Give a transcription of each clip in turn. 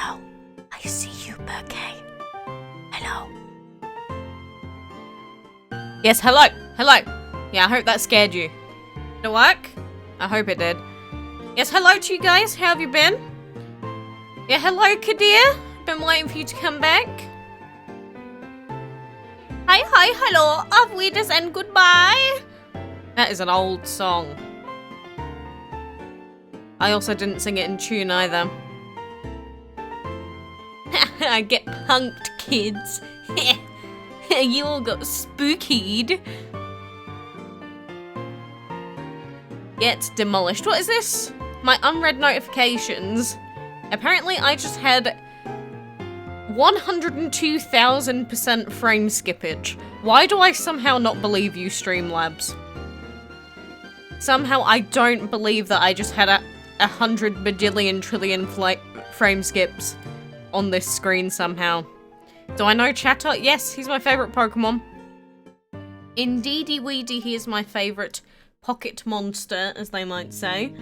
Hello. I see you, bouquet. Hello. Yes, hello. Hello. Yeah, I hope that scared you. Did it work? I hope it did. Yes, hello to you guys. How have you been? Yeah, hello, Kadir. Been waiting for you to come back. Hi, hello. Auf Wiedersehen, goodbye. That is an old song. I also didn't sing it in tune either. I get punked, kids. You all got spookied. Get demolished. What is this? My unread notifications. Apparently I just had 102,000% frame skippage. Why do I somehow not believe you, Streamlabs? Somehow I don't believe that I just had 100 bajillion trillion frame skips on this screen somehow. Do I know Chatter? Yes, he's my favourite Pokemon. Indeedy weedy, he is my favourite pocket monster, as they might say.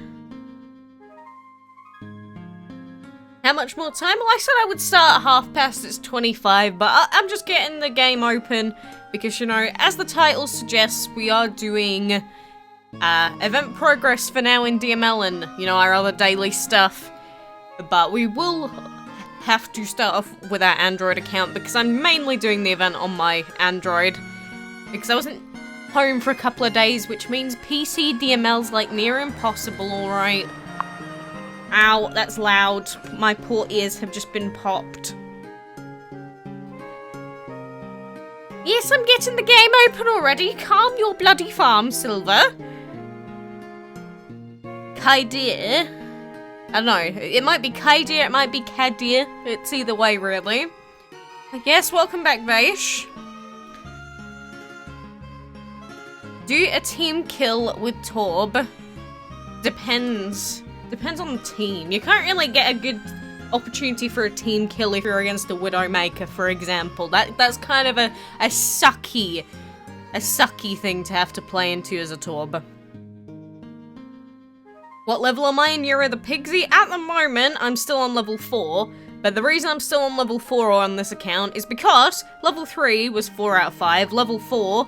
How much more time? Well, I said I would start at 25:30. It's 25, but I'm just getting the game open because, you know, as the title suggests, we are doing event progress for now in DML and, you know, our other daily stuff. But we will have to start off with our Android account because I'm mainly doing the event on my Android because I wasn't home for a couple of days, which means PC DML's like near impossible, alright? Ow, that's loud. My poor ears have just been popped. Yes, I'm getting the game open already. Calm your bloody farm, Silver. Kaidir. I don't know. It might be Kaidir, it might be Kadir. It's either way, really. Yes, welcome back, Vaish. Do a team kill with Torb? Depends. Depends on the team. You can't really get a good opportunity for a team kill if you're against a Widowmaker, for example. That's kind of a sucky thing to have to play into as a Torb. What level am I in Euro the Pigsy? At the moment, I'm still on level 4, but the reason I'm still on level 4 on this account is because level 3 was 4 out of 5, level 4,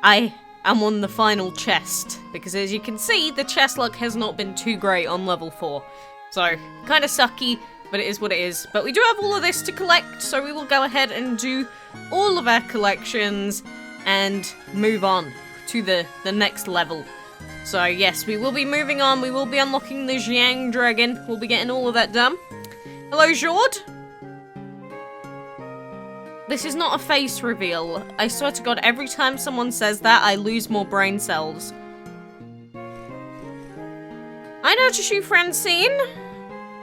I'm on the final chest, because as you can see, the chest luck has not been too great on level 4. So, kind of sucky, but it is what it is. But we do have all of this to collect, so we will go ahead and do all of our collections and move on to the next level. So yes, we will be moving on, we will be unlocking the JIANG Dragon, we'll be getting all of that done. Hello, Jord? This is not a face reveal. I swear to God, every time someone says that, I lose more brain cells. I notice you, Francine.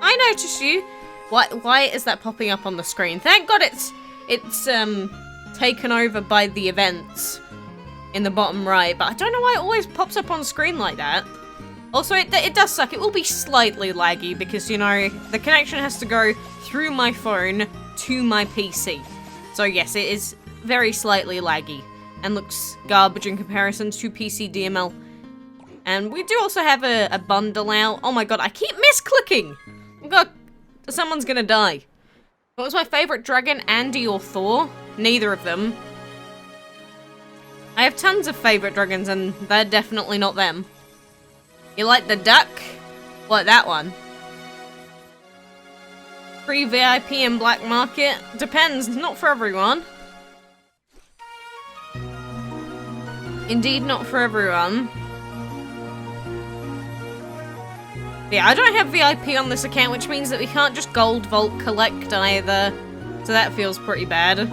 I notice you. Why is that popping up on the screen? Thank God it's taken over by the events in the bottom right, but I don't know why it always pops up on screen like that. Also, it does suck. It will be slightly laggy because, you know, the connection has to go through my phone to my PC. So yes, it is very slightly laggy and looks garbage in comparison to PC DML. And we do also have a bundle out. Oh my God, I keep misclicking. Oh God, someone's gonna die. What was my favorite dragon, Andy or Thor? Neither of them. I have tons of favorite dragons and they're definitely not them. You like the duck? What, that one? Free VIP and black market? Depends, not for everyone. Indeed, not for everyone. Yeah, I don't have VIP on this account, which means that we can't just gold vault collect either. So that feels pretty bad.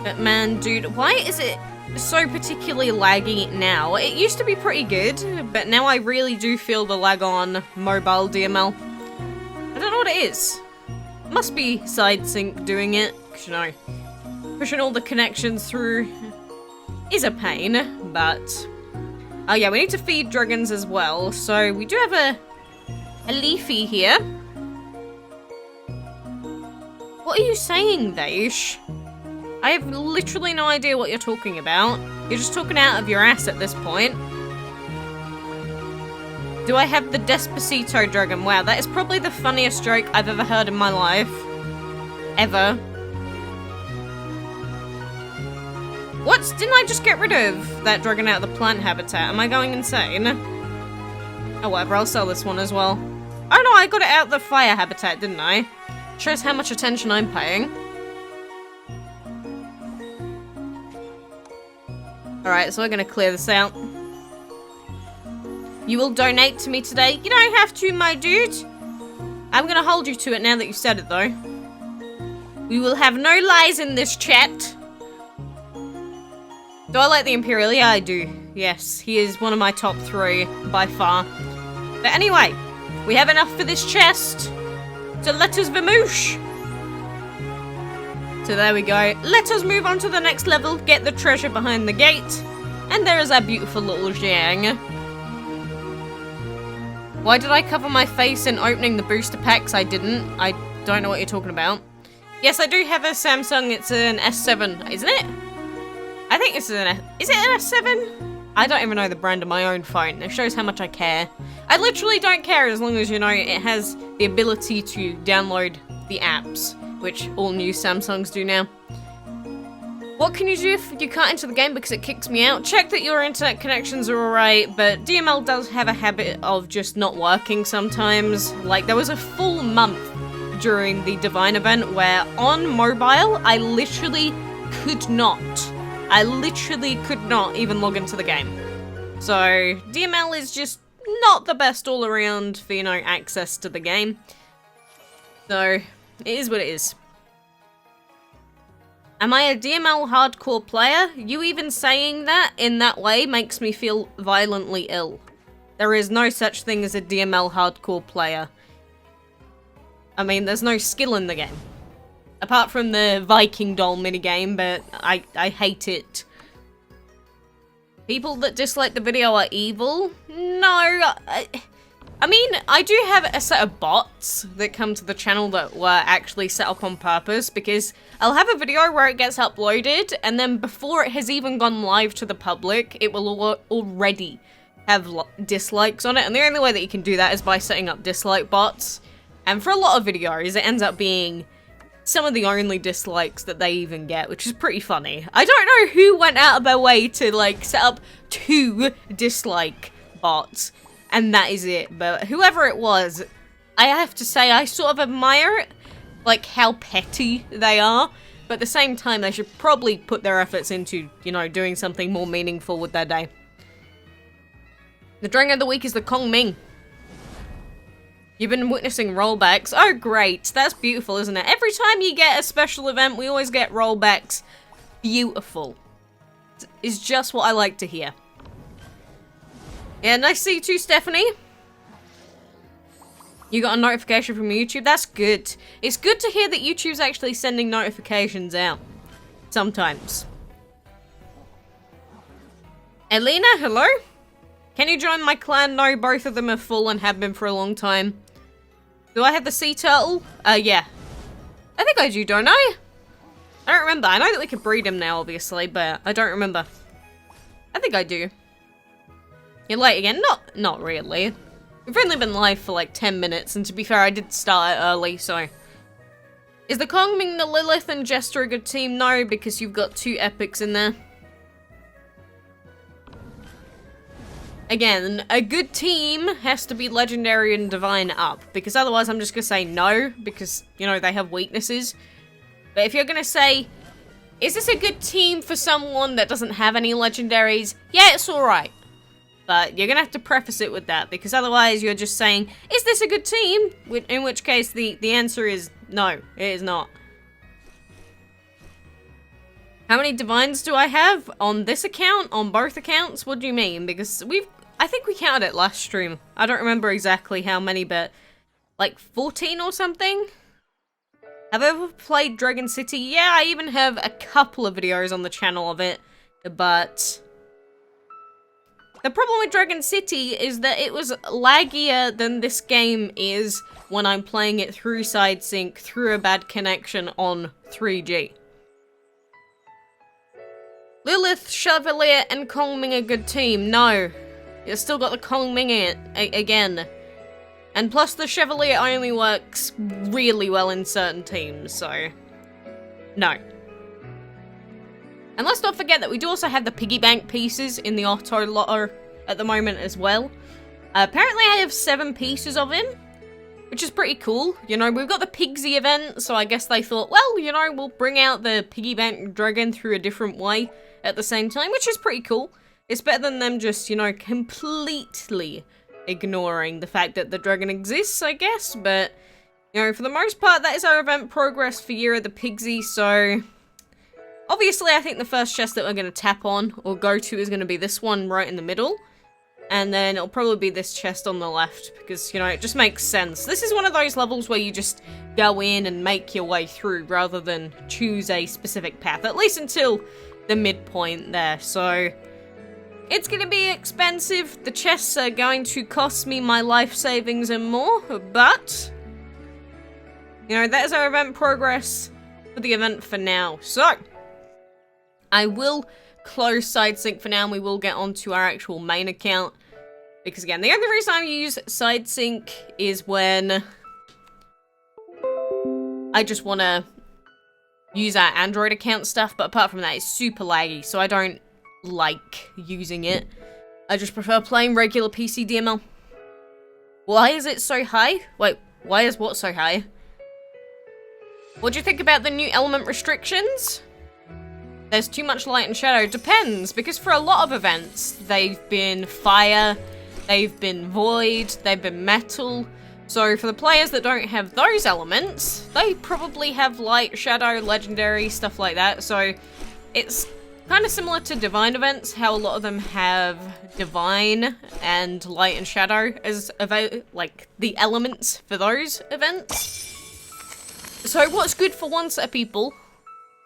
But man, dude, why is it so particularly laggy now? It used to be pretty good, but now I really do feel the lag on mobile DML. I don't know what it is. It must be side sync doing it, because, you know, pushing all the connections through is a pain, but... Oh yeah, we need to feed dragons as well, so we do have a Leafy here. What are you saying, Vaish? I have literally no idea what you're talking about. You're just talking out of your ass at this point. Do I have the Despacito Dragon? Wow, that is probably the funniest joke I've ever heard in my life. Ever. What? Didn't I just get rid of that dragon out of the plant habitat? Am I going insane? Oh, whatever, I'll sell this one as well. Oh no, I got it out of the fire habitat, didn't I? Shows how much attention I'm paying. Alright, so we're gonna clear this out. You will donate to me today? You don't have to, my dude. I'm gonna hold you to it now that you've said it, though. We will have no lies in this chat. Do I like the Imperial? Yeah, I do. Yes, he is one of my top 3 by far. But anyway, we have enough for this chest. So let us vamoosh. So there we go. Let us move on to the next level, get the treasure behind the gate. And there is our beautiful little JIANG. Why did I cover my face in opening the booster packs? I didn't. I don't know what you're talking about. Yes, I do have a Samsung. It's an S7, isn't it? I think it's an is it an S7? I don't even know the brand of my own phone. It shows how much I care. I literally don't care as long as, you know, it has the ability to download the apps, which all new Samsungs do now. What can you do if you can't enter the game because it kicks me out? Check that your internet connections are alright, but DML does have a habit of just not working sometimes. Like, there was a full month during the Divine event where on mobile, I literally could not even log into the game. So, DML is just not the best all around for, you know, access to the game. So, it is what it is. Am I a DML hardcore player? You even saying that in that way makes me feel violently ill. There is no such thing as a DML hardcore player. I mean, there's no skill in the game. Apart from the Viking doll minigame, but I hate it. People that dislike the video are evil? No, I mean, I do have a set of bots that come to the channel that were actually set up on purpose, because I'll have a video where it gets uploaded, and then before it has even gone live to the public, it will already have dislikes on it, and the only way that you can do that is by setting up dislike bots. And for a lot of videos, it ends up being some of the only dislikes that they even get, which is pretty funny. I don't know who went out of their way to, like, set up 2 dislike bots, and that is it. But whoever it was, I have to say, I sort of admire it, like, how petty they are. But at the same time, they should probably put their efforts into, you know, doing something more meaningful with their day. The Dragon of the Week is the Kong Ming. You've been witnessing rollbacks. Oh, great. That's beautiful, isn't it? Every time you get a special event, we always get rollbacks. Beautiful. It's just what I like to hear. Yeah, nice to see you too, Stephanie. You got a notification from YouTube? That's good. It's good to hear that YouTube's actually sending notifications out. Sometimes. Elena, hello? Can you join my clan? No, both of them are full and have been for a long time. Do I have the sea turtle? Yeah. I think I do, don't I? I don't remember. I know that we can breed him now, obviously, but I don't remember. I think I do. You're late again? Not really. We've only been live for like 10 minutes, and to be fair, I did start early, so. Is the Kong Ming, the Lilith, and Jester a good team? No, because you've got 2 epics in there. Again, a good team has to be Legendary and Divine up, because otherwise I'm just gonna say no, because, you know, they have weaknesses. But if you're gonna say, is this a good team for someone that doesn't have any Legendaries? Yeah, it's alright. But you're gonna have to preface it with that, because otherwise you're just saying, is this a good team? In which case the answer is no, it is not. How many Divines do I have? On this account? On both accounts? What do you mean? Because I think we counted it last stream. I don't remember exactly how many, but like 14 or something? Have I ever played Dragon City? Yeah, I even have a couple of videos on the channel of it, but the problem with Dragon City is that it was laggier than this game is when I'm playing it through side sync, through a bad connection on 3G. Lilith, Chevalier, and Kong Ming a good team? No. It's still got the Kong Ming in it again. And plus the Chevalier only works really well in certain teams, so no. And let's not forget that we do also have the piggy bank pieces in the auto lotto at the moment as well. Apparently I have 7 pieces of him, which is pretty cool. You know, we've got the Pigsy event, so I guess they thought, well, you know, we'll bring out the piggy bank dragon through a different way at the same time, which is pretty cool. It's better than them just, you know, completely ignoring the fact that the dragon exists, I guess. But, you know, for the most part, that is our event progress for Year of the Pigsy, so obviously, I think the first chest that we're going to tap on or go to is going to be this one right in the middle. And then it'll probably be this chest on the left because, you know, it just makes sense. This is one of those levels where you just go in and make your way through rather than choose a specific path, at least until the midpoint there. So it's going to be expensive. The chests are going to cost me my life savings and more, but, you know, that is our event progress for the event for now. So I will close SideSync for now, and we will get onto our actual main account. Because again, the only reason I use SideSync is when I just want to use our Android account stuff, but apart from that, it's super laggy, so I don't like using it. I just prefer playing regular PC DML. Why is it so high? Wait, why is what so high? What do you think about the new element restrictions? There's too much light and shadow. Depends, because for a lot of events, they've been fire, they've been void, they've been metal. So for the players that don't have those elements, they probably have light, shadow, legendary, stuff like that. So it's kind of similar to divine events, how a lot of them have divine and light and shadow as like the elements for those events. So what's good for one set of people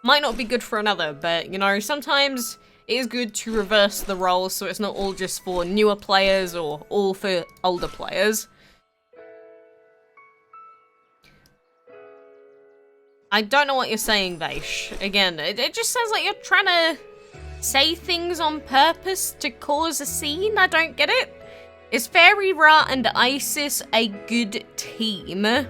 might not be good for another, but, you know, sometimes it is good to reverse the roles so it's not all just for newer players or all for older players. I don't know what you're saying, Vaish. Again, it just sounds like you're trying to say things on purpose to cause a scene. I don't get it. Is Fairy Ra and Isis a good team? I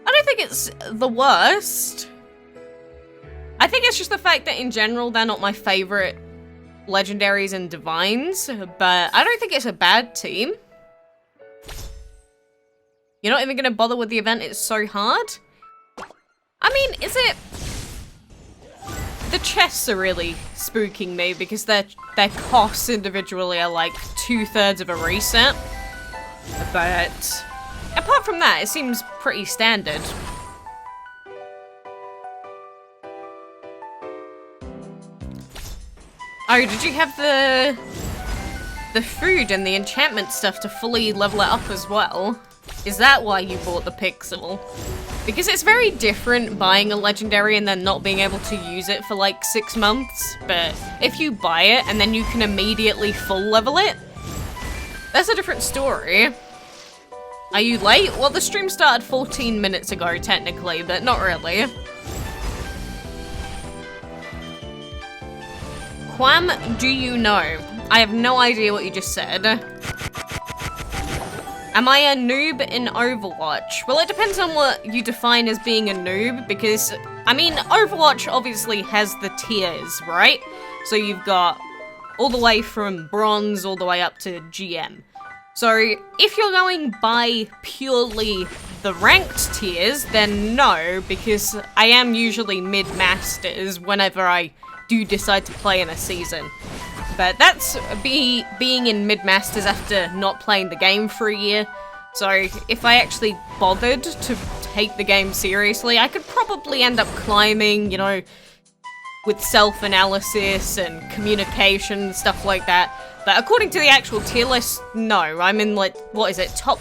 don't think it's the worst. I think it's just the fact that in general they're not my favorite legendaries and divines, but I don't think it's a bad team. You're not even gonna bother with the event, it's so hard? I mean, is it... The chests are really spooking me because their costs individually are like 2/3 of a reset. But apart from that, it seems pretty standard. Oh, did you have the food and the enchantment stuff to fully level it up as well? Is that why you bought the pixel? Because it's very different buying a legendary and then not being able to use it for like 6 months, but if you buy it and then you can immediately full level it, that's a different story. Are you late? Well, the stream started 14 minutes ago technically, but not really. Quam, do you know? I have no idea what you just said. Am I a noob in Overwatch? Well, it depends on what you define as being a noob, because, I mean, Overwatch obviously has the tiers, right? So you've got all the way from bronze all the way up to GM. So if you're going by purely the ranked tiers, then no, because I am usually mid-masters whenever I do decide to play in a season. But that's being in mid-masters after not playing the game for a year. So if I actually bothered to take the game seriously, I could probably end up climbing, you know, with self-analysis and communication and stuff like that. But according to the actual tier list, no. I'm in, like, what is it, top...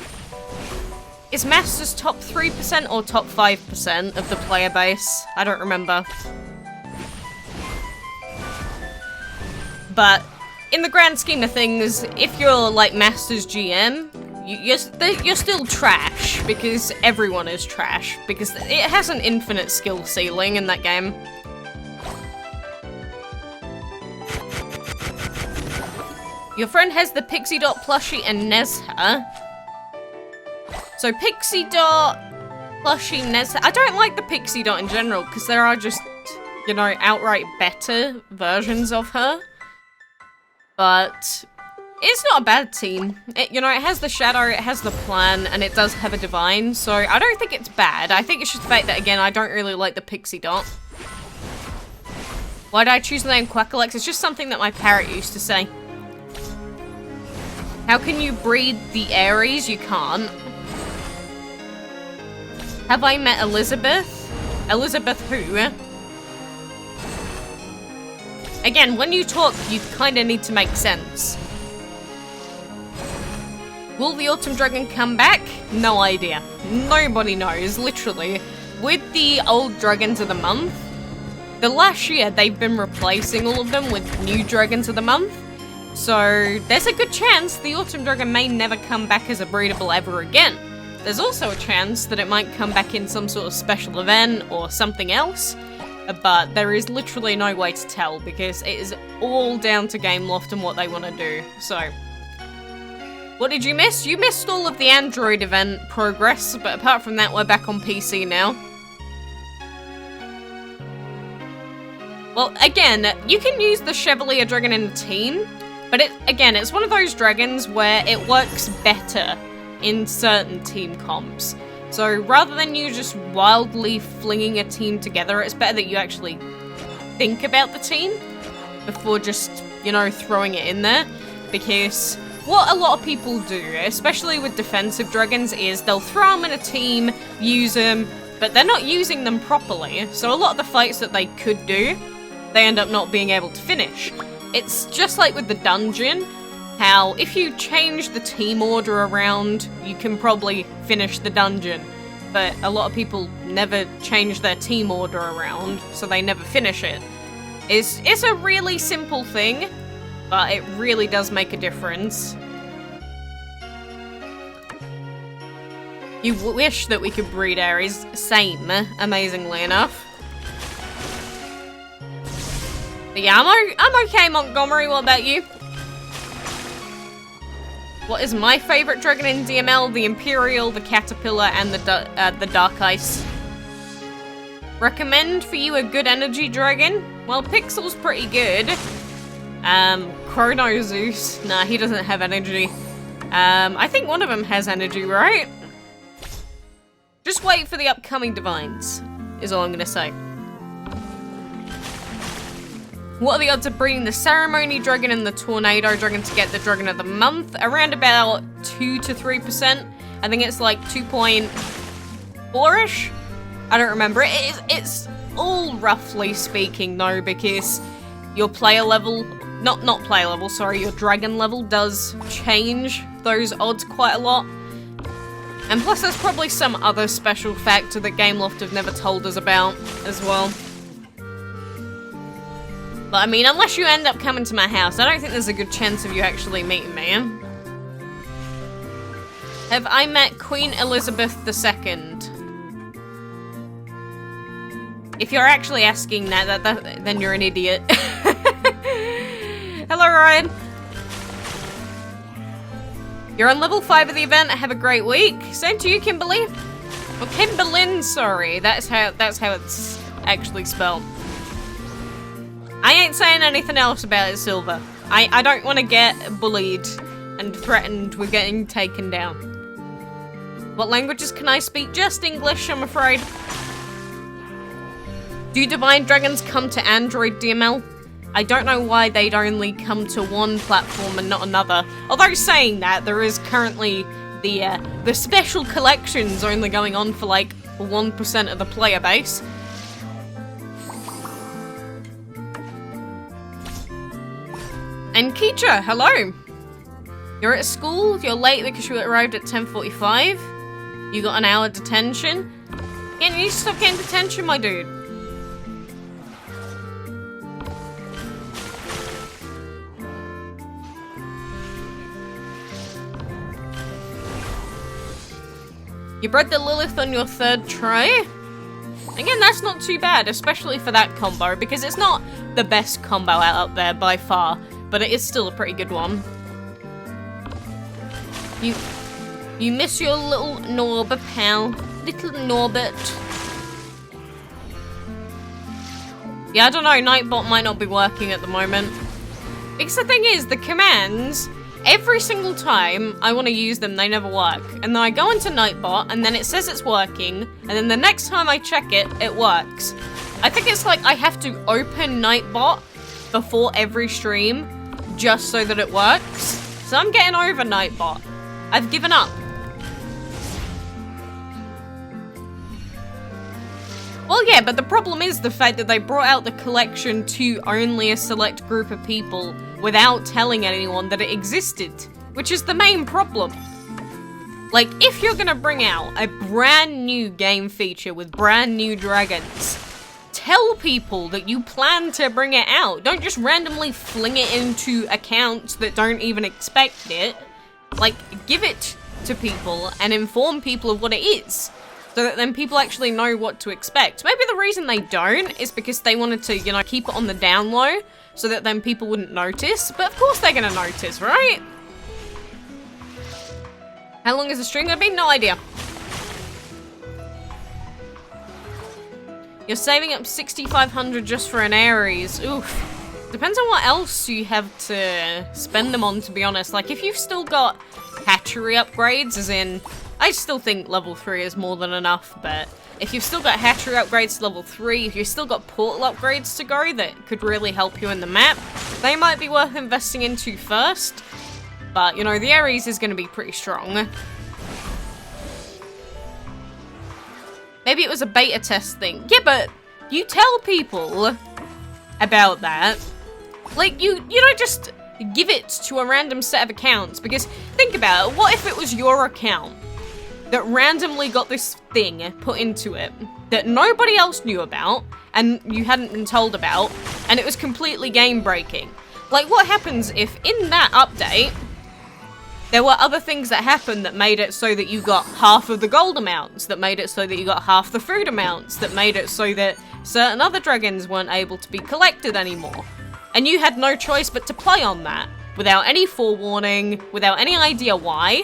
Is Masters top 3% or top 5% of the player base? I don't remember. But in the grand scheme of things, if you're like Masters GM, you're still trash, because everyone is trash, because it has an infinite skill ceiling in that game. Your friend has the Pixie Dot plushie and Nezha. So Pixie Dot, plushie, Nezha. I don't like the Pixie Dot in general because there are just, you know, outright better versions of her. But it's not a bad team. It, you know, it has the Shadow, it has the Plan, and it does have a Divine. So I don't think it's bad. I think it's just the fact that, again, I don't really like the Pixie Dot. Why did I choose the name Quackalakes? It's just something that my parrot used to say. How can you breed the Aries? You can't. Have I met Elizabeth? Elizabeth who? Again, when you talk, you kind of need to make sense. Will the Autumn Dragon come back? No idea. Nobody knows, literally. With the old Dragons of the Month, the last year they've been replacing all of them with new Dragons of the Month. So there's a good chance the Autumn Dragon may never come back as a breedable ever again. There's also a chance that it might come back in some sort of special event or something else. But there is literally no way to tell because it is all down to Gameloft and what they want to do. So, what did you miss? You missed all of the Android event progress, but apart from that, we're back on PC now. Well, again, you can use the Chevalier Dragon in a team, but it's one of those dragons where it works better in certain team comps. So rather than you just wildly flinging a team together, it's better that you actually think about the team before just, you know, throwing it in there. Because what a lot of people do, especially with defensive dragons, is they'll throw them in a team, use them, but they're not using them properly. So a lot of the fights that they could do, they end up not being able to finish. It's just like with the dungeon, how if you change the team order around, you can probably finish the dungeon. But a lot of people never change their team order around, so they never finish it. It's a really simple thing, but it really does make a difference. You wish that we could breed Aries. Same, amazingly enough. But yeah, I'm okay, Montgomery. What about you? What is my favourite dragon in DML? The Imperial, the Caterpillar, and the Dark Ice. Recommend for you a good energy dragon? Well, Pixel's pretty good. Chrono Zeus. Nah, he doesn't have energy. I think one of them has energy, right? Just wait for the upcoming Divines, is all I'm gonna say. What are the odds of breeding the Ceremony Dragon and the Tornado Dragon to get the Dragon of the Month? Around about 2 to 3%. I think it's like 2.4-ish? I don't remember. It's all roughly speaking though, because your player level, not player level, sorry, your dragon level does change those odds quite a lot. And plus there's probably some other special factor that Gameloft have never told us about as well. But I mean, unless you end up coming to my house, I don't think there's a good chance of you actually meeting me. Have I met Queen Elizabeth II? If you're actually asking that, then you're an idiot. Hello, Ryan. You're on level 5 of the event. Have a great week. Same to you, Kimberly. Or Kimberlyn, sorry. That's how it's actually spelled. I ain't saying anything else about it, Silver. I don't want to get bullied and threatened with getting taken down. What languages can I speak? Just English, I'm afraid. Do Divine Dragons come to Android DML? I don't know why they'd only come to one platform and not another. Although saying that, there is currently the special collections only going on for like 1% of the player base. And Keecha, hello! You're at school, you're late because you arrived at 10:45. You got an hour detention. Yeah, you need to stop getting detention, my dude. You bred the Lilith on your 3rd try? Again, that's not too bad, especially for that combo, because it's not the best combo out there by far. But it is still a pretty good one. You miss your little Norbert, pal. Little Norbert. Yeah, I don't know, Nightbot might not be working at the moment. Because the thing is, the commands, every single time I want to use them, they never work. And then I go into Nightbot, and then it says it's working, and then the next time I check it, it works. I think it's like I have to open Nightbot before every stream, just so that it works. So I'm getting over Nightbot. I've given up. Well, yeah, but the problem is the fact that they brought out the collection to only a select group of people without telling anyone that it existed, which is the main problem. Like, if you're gonna bring out a brand new game feature with brand new dragons, tell people that you plan to bring it out. Don't just randomly fling it into accounts that don't even expect it. Like, give it to people and inform people of what it is, so that then people actually know what to expect. Maybe the reason they don't is because they wanted to, you know, keep it on the down low, so that then people wouldn't notice. But of course they're gonna notice, right? How long is the stream gonna be? No idea. You're saving up 6,500 just for an Aries. Oof. Depends on what else you have to spend them on, to be honest. Like, if you've still got hatchery upgrades, as in, I still think level 3 is more than enough, but if you've still got hatchery upgrades to level 3, if you've still got portal upgrades to go that could really help you in the map, they might be worth investing into first. But, you know, the Aries is going to be pretty strong. Maybe it was a beta test thing. Yeah, but you tell people about that. Like, you don't just give it to a random set of accounts, because think about it, what if it was your account that randomly got this thing put into it that nobody else knew about and you hadn't been told about, and it was completely game breaking? Like, what happens if in that update there were other things that happened that made it so that you got half of the gold amounts, that made it so that you got half the food amounts, that made it so that certain other dragons weren't able to be collected anymore, and you had no choice but to play on that without any forewarning, without any idea why?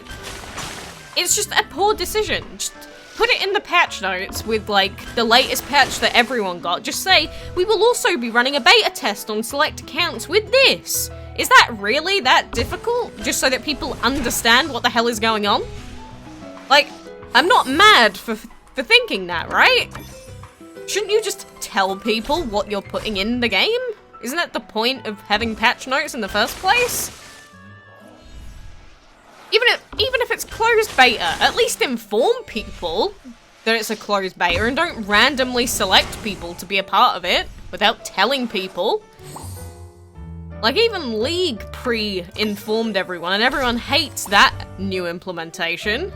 It's just a poor decision. Just put it in the patch notes with, like, the latest patch that everyone got. Just say, we will also be running a beta test on select accounts with this. Is that really that difficult? Just so that people understand what the hell is going on? Like, I'm not mad for thinking that, right? Shouldn't you just tell people what you're putting in the game? Isn't that the point of having patch notes in the first place? Even if it's closed beta, at least inform people that it's a closed beta and don't randomly select people to be a part of it without telling people. Like, even League pre-informed everyone, and everyone hates that new implementation.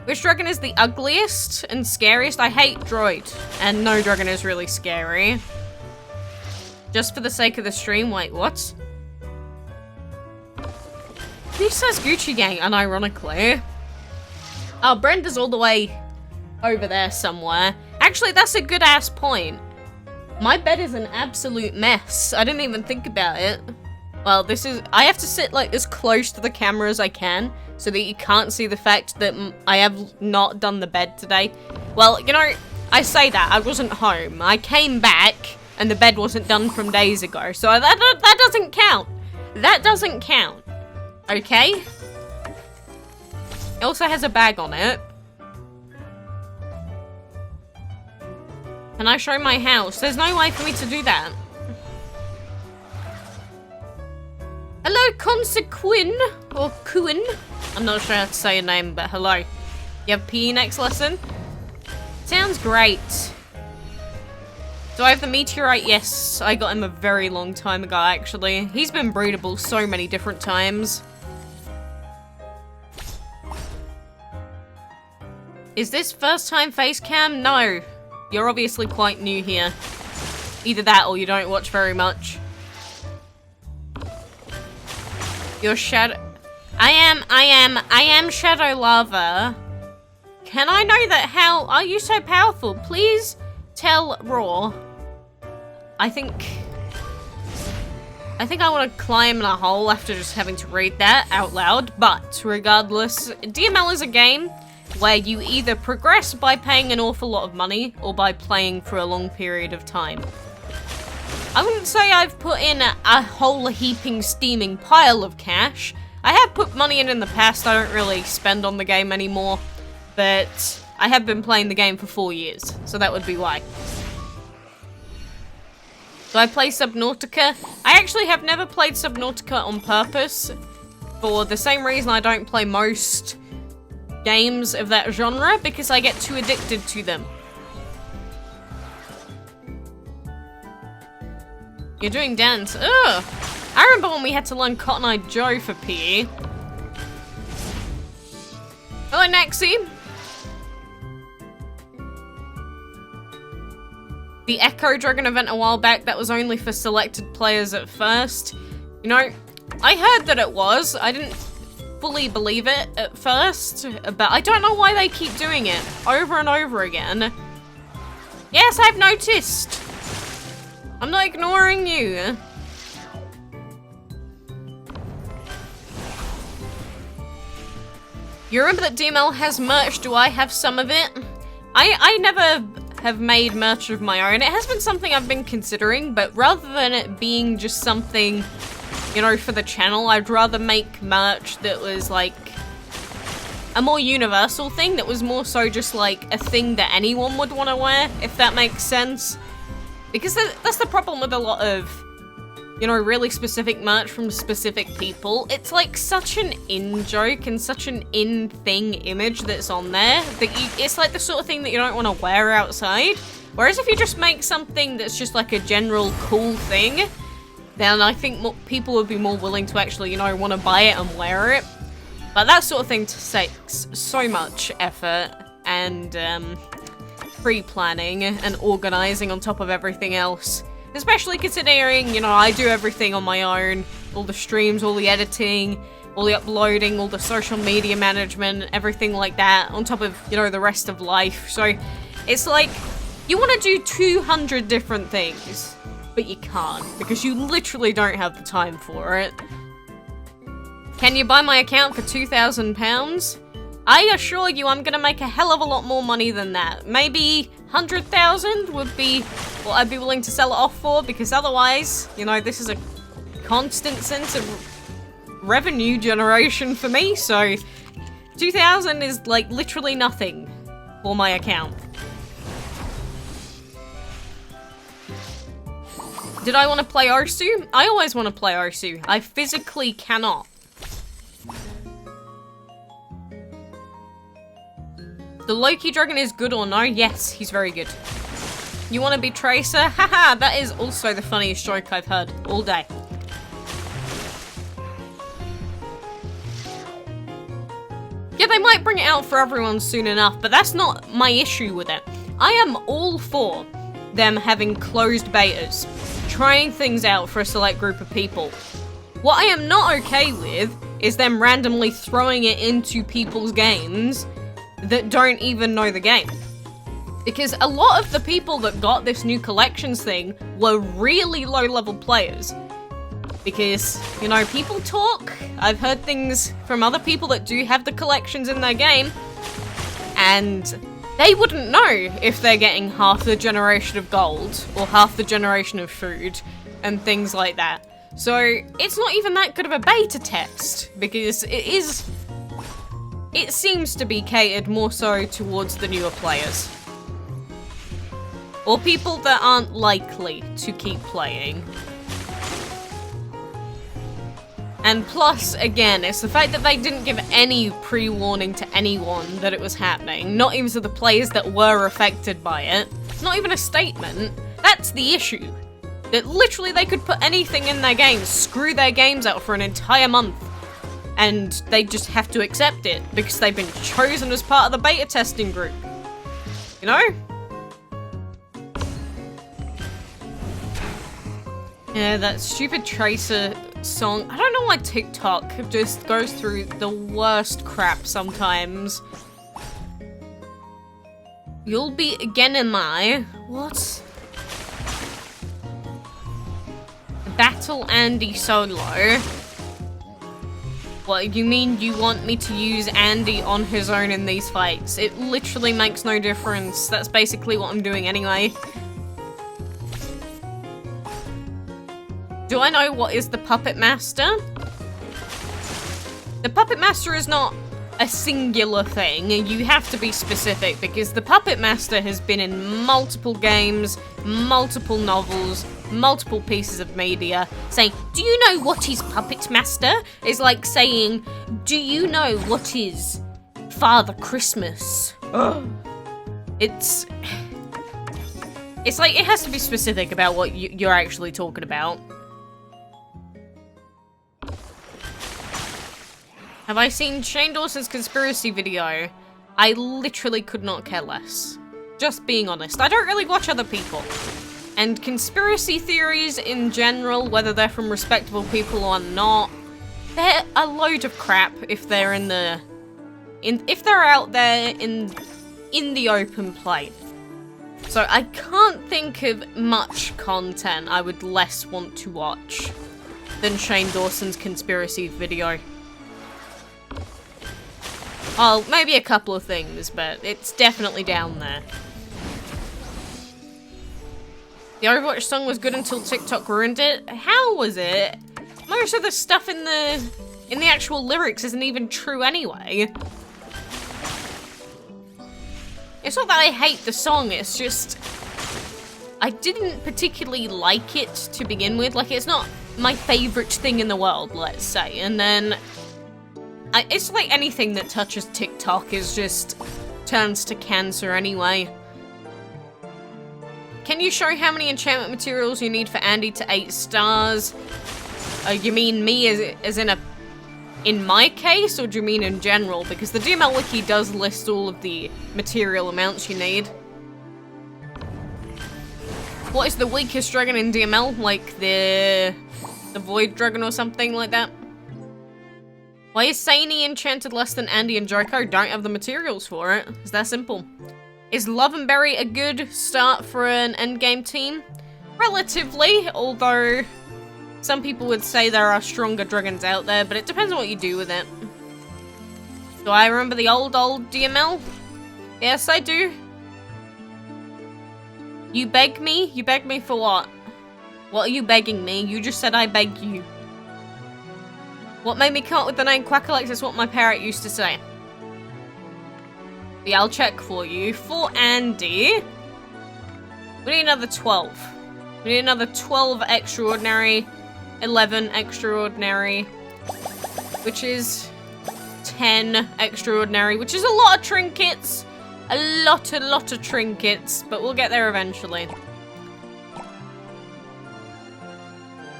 Which dragon is the ugliest and scariest? I hate Droid, and no dragon is really scary. Just for the sake of the stream, wait, what? Who says Gucci Gang, unironically? Oh, Brenda's all the way over there somewhere. Actually, that's a good-ass point. My bed is an absolute mess. I didn't even think about it. Well, I have to sit, like, as close to the camera as I can, so that you can't see the fact that I have not done the bed today. Well, you know, I say that, I wasn't home. I came back, and the bed wasn't done from days ago, so that doesn't count. That doesn't count. Okay? It also has a bag on it. Can I show my house? There's no way for me to do that. Hello, Consequin, or Kuin. I'm not sure how to say your name, but hello. You have PE next lesson? Sounds great. Do I have the meteorite? Yes, I got him a very long time ago, actually. He's been breedable so many different times. Is this first time face cam? No. You're obviously quite new here. Either that or you don't watch very much. Your shadow... I am Shadow Lava. Can I know that? How are you so powerful? Please tell Raw. I think... I think I want to climb in a hole after just having to read that out loud, but regardless, DML is a game where you either progress by paying an awful lot of money or by playing for a long period of time. I wouldn't say I've put in a whole heaping steaming pile of cash. I have put money in the past. I don't really spend on the game anymore, but I have been playing the game for 4 years, so that would be why. Do I play Subnautica? I actually have never played Subnautica on purpose, for the same reason I don't play most games of that genre, because I get too addicted to them. You're doing dance. Ugh! I remember when we had to learn Cotton Eye Joe for PE. Hello, Naxi. The Echo Dragon event a while back, that was only for selected players at first. You know, I heard that it was. I didn't fully believe it at first, but I don't know why they keep doing it over and over again. Yes, I've noticed. I'm not ignoring you. You remember that DML has merch? Do I have some of it? I never have made merch of my own. It has been something I've been considering, but rather than it being just something, you know, for the channel, I'd rather make merch that was like a more universal thing, that was more so just like a thing that anyone would want to wear, if that makes sense. Because that's the problem with a lot of, you know, really specific merch from specific people. It's like such an in-joke and such an in-thing image that's on there that it's like the sort of thing that you don't want to wear outside. Whereas if you just make something that's just like a general cool thing, then I think people would be more willing to actually, you know, want to buy it and wear it. But that sort of thing takes so much effort and pre-planning and organizing on top of everything else. Especially considering, you know, I do everything on my own. All the streams, all the editing, all the uploading, all the social media management, everything like that, on top of, you know, the rest of life. So it's like, you want to do 200 different things, but you can't, because you literally don't have the time for it. Can you buy my account for £2,000? I assure you I'm gonna make a hell of a lot more money than that. Maybe 100,000 would be what I'd be willing to sell it off for, because otherwise, you know, this is a constant sense of revenue generation for me, so 2,000 is like literally nothing for my account. Did I want to play Osu? I always want to play Osu. I physically cannot. The Loki Dragon is good or no? Yes, he's very good. You want to be Tracer? Haha, that is also the funniest joke I've heard all day. Yeah, they might bring it out for everyone soon enough, but that's not my issue with it. I am all for them having closed betas, trying things out for a select group of people. What I am not okay with is them randomly throwing it into people's games that don't even know the game. Because a lot of the people that got this new collections thing were really low-level players. Because, you know, people talk. I've heard things from other people that do have the collections in their game, and they wouldn't know if they're getting half the generation of gold or half the generation of food and things like that. So it's not even that good of a beta test, because it seems to be catered more so towards the newer players. Or people that aren't likely to keep playing. And plus, again, it's the fact that they didn't give any pre-warning to anyone that it was happening, not even to the players that were affected by it. Not even a statement. That's the issue. That literally they could put anything in their games, screw their games out for an entire month, and they just have to accept it because they've been chosen as part of the beta testing group. You know? Yeah, that stupid Tracer song. I don't know why TikTok just goes through the worst crap sometimes. You'll be again in my... What? Bat battle Andy solo. What, you mean you want me to use Andy on his own in these fights? It literally makes no difference. That's basically what I'm doing anyway. Do I know what is the Puppet Master? The Puppet Master is not a singular thing. You have to be specific because the Puppet Master has been in multiple games, multiple novels, multiple pieces of media. Saying, do you know what is Puppet Master? Is like saying, do you know what is Father Christmas? It's like, it has to be specific about what you're actually talking about. Have I seen Shane Dawson's conspiracy video? I literally could not care less. Just being honest. I don't really watch other people. And conspiracy theories in general, whether they're from respectable people or not, they're a load of crap if they're if they're out there in the open plate. So I can't think of much content I would less want to watch than Shane Dawson's conspiracy video. Well, maybe a couple of things, but it's definitely down there. The Overwatch song was good until TikTok ruined it. How was it? Most of the stuff in the actual lyrics isn't even true anyway. It's not that I hate the song, it's just I didn't particularly like it to begin with. Like, it's not my favorite thing in the world, let's say. And then it's like anything that touches TikTok is just turns to cancer anyway. Can you show how many enchantment materials you need for Andy to 8 stars? You mean me as in my case, or do you mean in general? Because the DML wiki does list all of the material amounts you need. What is the weakest dragon in DML? Like the Void Dragon or something like that? Why is Saini enchanted less than Andy and Joko? Don't have the materials for it. It's that simple. Is Love and Berry a good start for an endgame team? Relatively, although some people would say there are stronger dragons out there, but it depends on what you do with it. Do I remember the old DML? Yes, I do. You beg me? You beg me for what? What are you begging me? You just said I beg you. What made me come up with the name quackalakes is what my parrot used to say. Yeah, I'll check for you. For Andy, we need another 12. We need another 12 extraordinary, 11 extraordinary, which is 10 extraordinary, which is a lot of trinkets. A lot of trinkets, but we'll get there eventually.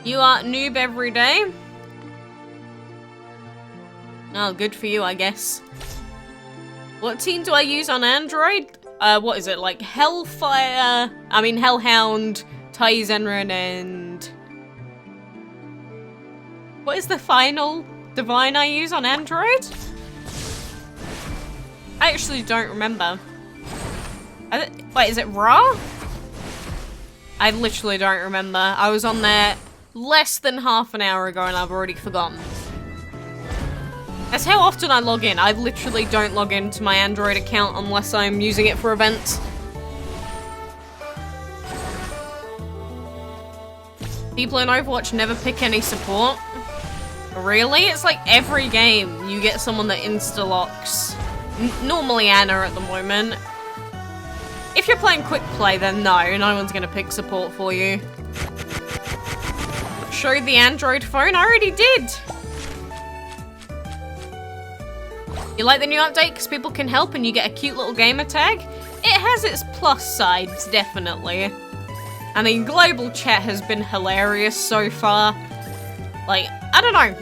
You are noob every day. Oh, good for you, I guess. What team do I use on Android? What is it, like Hellfire, Hellhound, Tizenren, and... What is the final divine I use on Android? I actually don't remember. Wait, is it Ra? I literally don't remember. I was on there less than half an hour ago and I've already forgotten. That's how often I log in. I literally don't log into my Android account unless I'm using it for events. People in Overwatch never pick any support. Really? It's like every game you get someone that insta-locks. Normally Anna at the moment. If you're playing quick play, then no one's gonna pick support for you. Show the Android phone? I already did! You like the new update because people can help and you get a cute little gamer tag? It has its plus sides, definitely. I mean, global chat has been hilarious so far. Like, I don't know.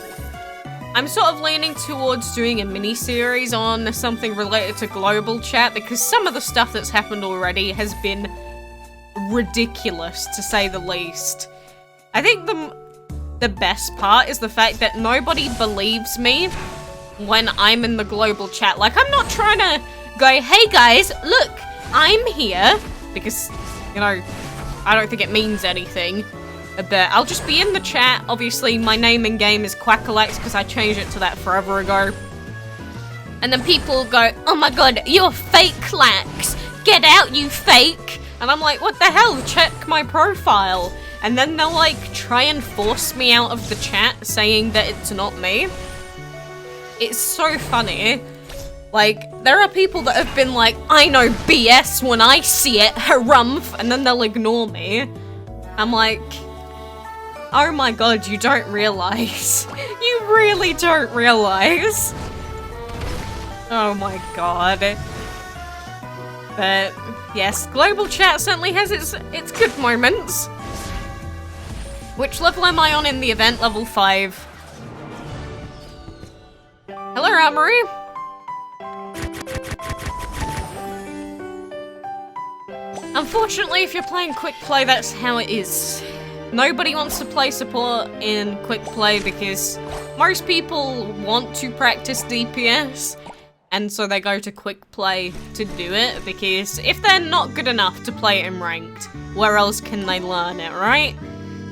I'm sort of leaning towards doing a mini-series on something related to global chat because some of the stuff that's happened already has been ridiculous, to say the least. I think the best part is the fact that nobody believes me when I'm in the global chat. Like, I'm not trying to go, hey guys, look, I'm here, because, you know, I don't think it means anything. a bit. I'll just be in the chat. Obviously, my name in game is quackalakes because I changed it to that forever ago. And then people go, oh my god, you're fake lax. Get out, you fake. And I'm like, what the hell? Check my profile. And then they'll like try and force me out of the chat saying that it's not me. It's so funny. Like, there are people that have been like, I know BS when I see it, harumph, and then they'll ignore me. I'm like, oh my god, you don't realize. You really don't realize. Oh my god. But, yes, global chat certainly has its good moments. Which level am I on in the event? Level 5. Hello, Armory. Unfortunately, if you're playing quick play, that's how it is. Nobody wants to play support in quick play because most people want to practice DPS, and so they go to quick play to do it, because if they're not good enough to play it in ranked, where else can they learn it, right?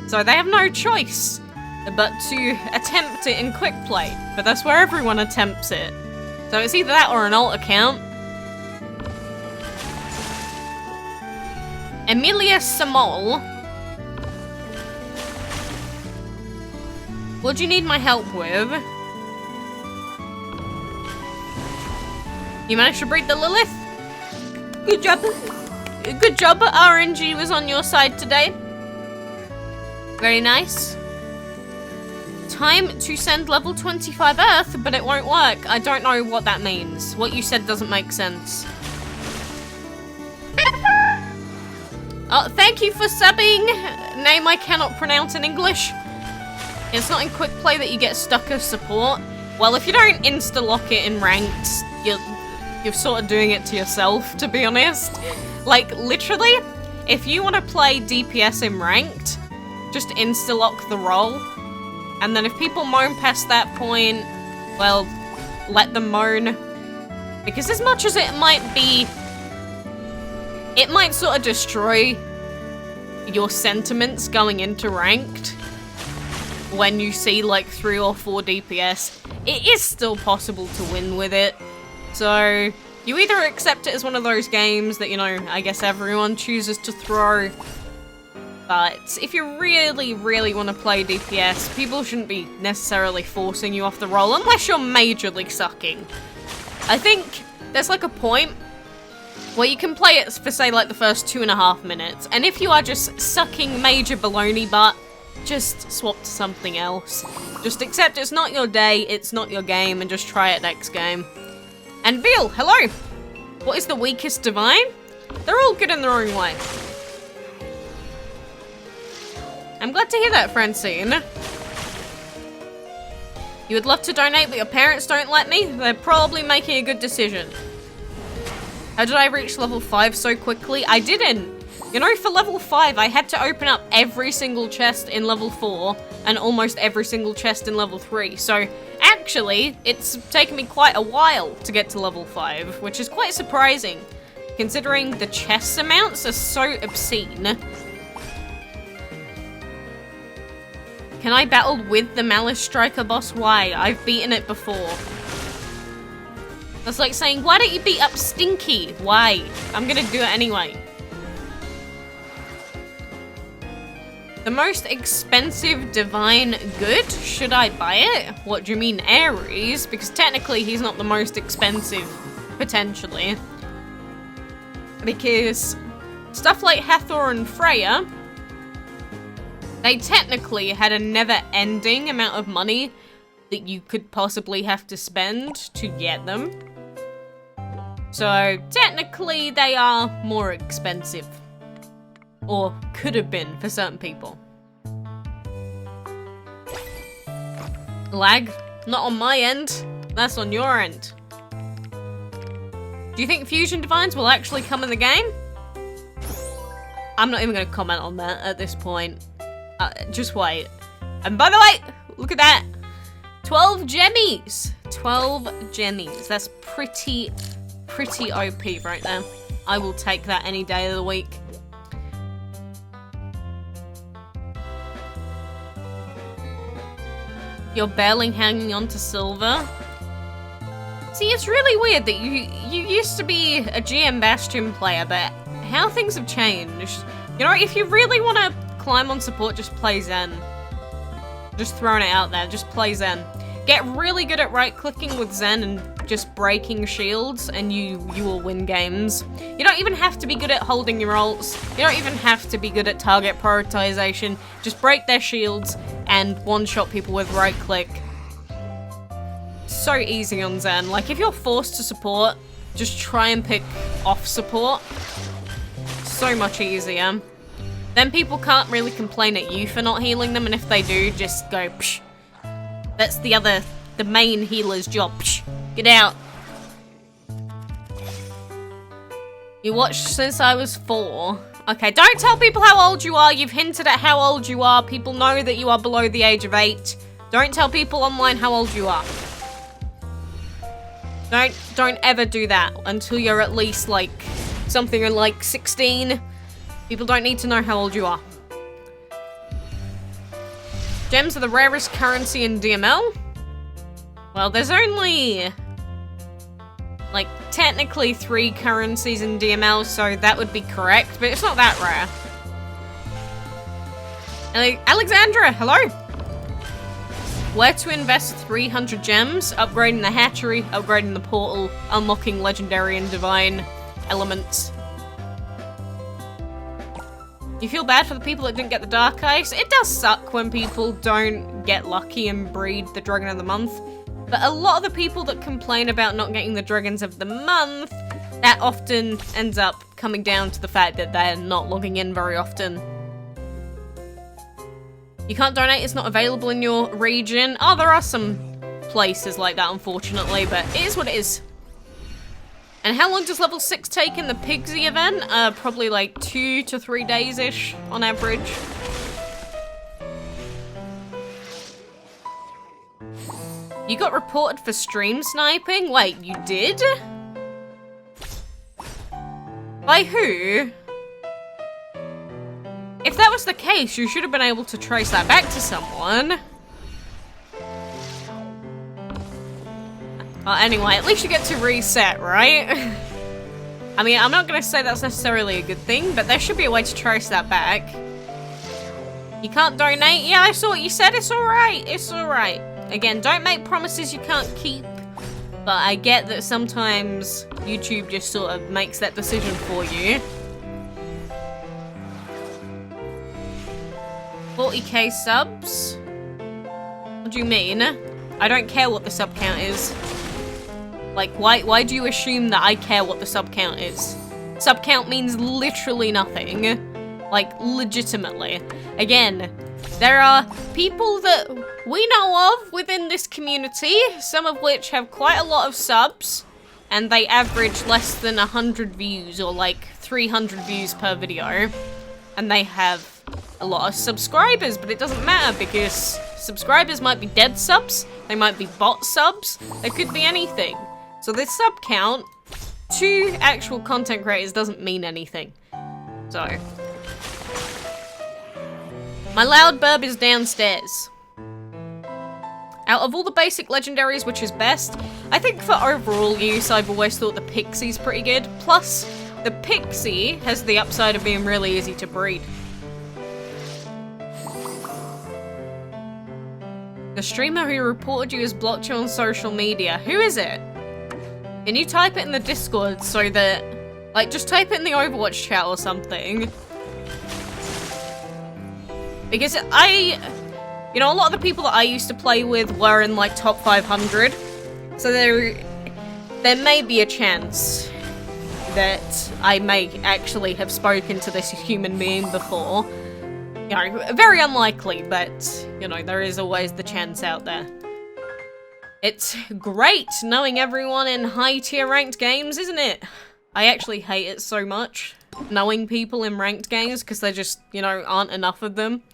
So they have no choice but to attempt it in quick play, but that's where everyone attempts it. So it's either that or an alt account. Emilia Samol. What do you need my help with? You managed to breed the Lilith? Good job. Good job, RNG was on your side today. Very nice. Time to send level 25 Earth, but it won't work. I don't know what that means. What you said doesn't make sense. Oh, thank you for subbing. Name I cannot pronounce in English. It's not in quick play that you get stuck as support. Well, if you don't insta-lock it in ranked, you're sort of doing it to yourself, to be honest. Like, literally, if you want to play DPS in ranked, just insta-lock the role. And then if people moan past that point, well, let them moan. Because as much as it might be... It might sort of destroy your sentiments going into ranked when you see like 3 or 4 DPS. It is still possible to win with it. So you either accept it as one of those games that, you know, I guess everyone chooses to throw. But if you really, really want to play DPS, people shouldn't be necessarily forcing you off the role unless you're majorly sucking. I think there's like a point where you can play it for, say, like the first 2.5 minutes, and if you are just sucking major baloney butt, just swap to something else. Just accept it's not your day, it's not your game, and just try it next game. And Bill, hello! What is the weakest divine? They're all good in their own way. I'm glad to hear that, Francine. You would love to donate, but your parents don't let me? They're probably making a good decision. How did I reach level 5 so quickly? I didn't. You know, for level 5, I had to open up every single chest in level 4 and almost every single chest in level 3. So, actually, it's taken me quite a while to get to level 5, which is quite surprising, considering the chest amounts are so obscene. Can I battle with the Malice Striker boss? Why? I've beaten it before. That's like saying, why don't you beat up Stinky? Why? I'm gonna do it anyway. The most expensive divine good? Should I buy it? What do you mean, Ares? Because technically he's not the most expensive, potentially. Because stuff like Hathor and Freya, they technically had a never-ending amount of money that you could possibly have to spend to get them. So, technically, they are more expensive. Or could have been for certain people. Lag? Not on my end. That's on your end. Do you think Fusion Divines will actually come in the game? I'm not even going to comment on that at this point. Just wait. And by the way, look at that. 12 gemmies. 12 gemmies. That's pretty OP right there. I will take that any day of the week. You're barely hanging on to silver. See, it's really weird that you used to be a GM Bastion player, but how things have changed. You know, if you really want to climb on support, just play Zen. Just throwing it out there, just play Zen. Get really good at right-clicking with Zen and just breaking shields, and you will win games. You don't even have to be good at holding your ults. You don't even have to be good at target prioritization. Just break their shields and one-shot people with right-click. So easy on Zen. Like, if you're forced to support, just try and pick off support. So much easier. Then people can't really complain at you for not healing them, and if they do, just go psh. That's the main healer's job. Psh, get out. You watched since I was 4. Okay, don't tell people how old you are. You've hinted at how old you are. People know that you are below the age of 8. Don't tell people online how old you are. Don't ever do that until you're at least like something like 16. People don't need to know how old you are. Gems are the rarest currency in DML? Well, there's only like technically 3 currencies in DML, so that would be correct, but it's not that rare. Alexandra, hello! Where to invest 300 gems, upgrading the hatchery, upgrading the portal, unlocking legendary and divine elements. You feel bad for the people that didn't get the Dark Ice? It does suck when people don't get lucky and breed the Dragon of the Month, but a lot of the people that complain about not getting the Dragons of the Month, that often ends up coming down to the fact that they're not logging in very often. You can't donate, it's not available in your region. Oh, there are some places like that, unfortunately, but it is what it is. And how long does level 6 take in the Pigsy event? Probably like 2 to 3 days-ish on average. You got reported for stream sniping? Wait, you did? By who? If that was the case, you should have been able to trace that back to someone. Anyway, at least you get to reset, right? I mean, I'm not going to say that's necessarily a good thing, but there should be a way to trace that back. You can't donate? Yeah, I saw what you said. It's alright. It's alright. Again, don't make promises you can't keep. But I get that sometimes YouTube just sort of makes that decision for you. 40k subs? What do you mean? I don't care what the sub count is. Like, why do you assume that I care what the sub count is? Sub count means literally nothing. Like, legitimately. Again, there are people that we know of within this community, some of which have quite a lot of subs, and they average less than 100 views, or like 300 views per video. And they have a lot of subscribers, but it doesn't matter because subscribers might be dead subs, they might be bot subs, they could be anything. So this sub count to actual content creators doesn't mean anything. So, my loud burb is downstairs. Out of all the basic legendaries, which is best, I think for overall use, I've always thought the Pixie's pretty good. Plus, the Pixie has the upside of being really easy to breed. The streamer who reported you has blocked you on social media. Who is it? Can you type it in the Discord so that, like, just type it in the Overwatch chat or something? Because you know, a lot of the people that I used to play with were in, like, top 500. So there may be a chance that I may actually have spoken to this human being before. You know, very unlikely, but, you know, there is always the chance out there. It's great knowing everyone in high-tier ranked games, isn't it? I actually hate it so much, knowing people in ranked games, because there just, you know, aren't enough of them.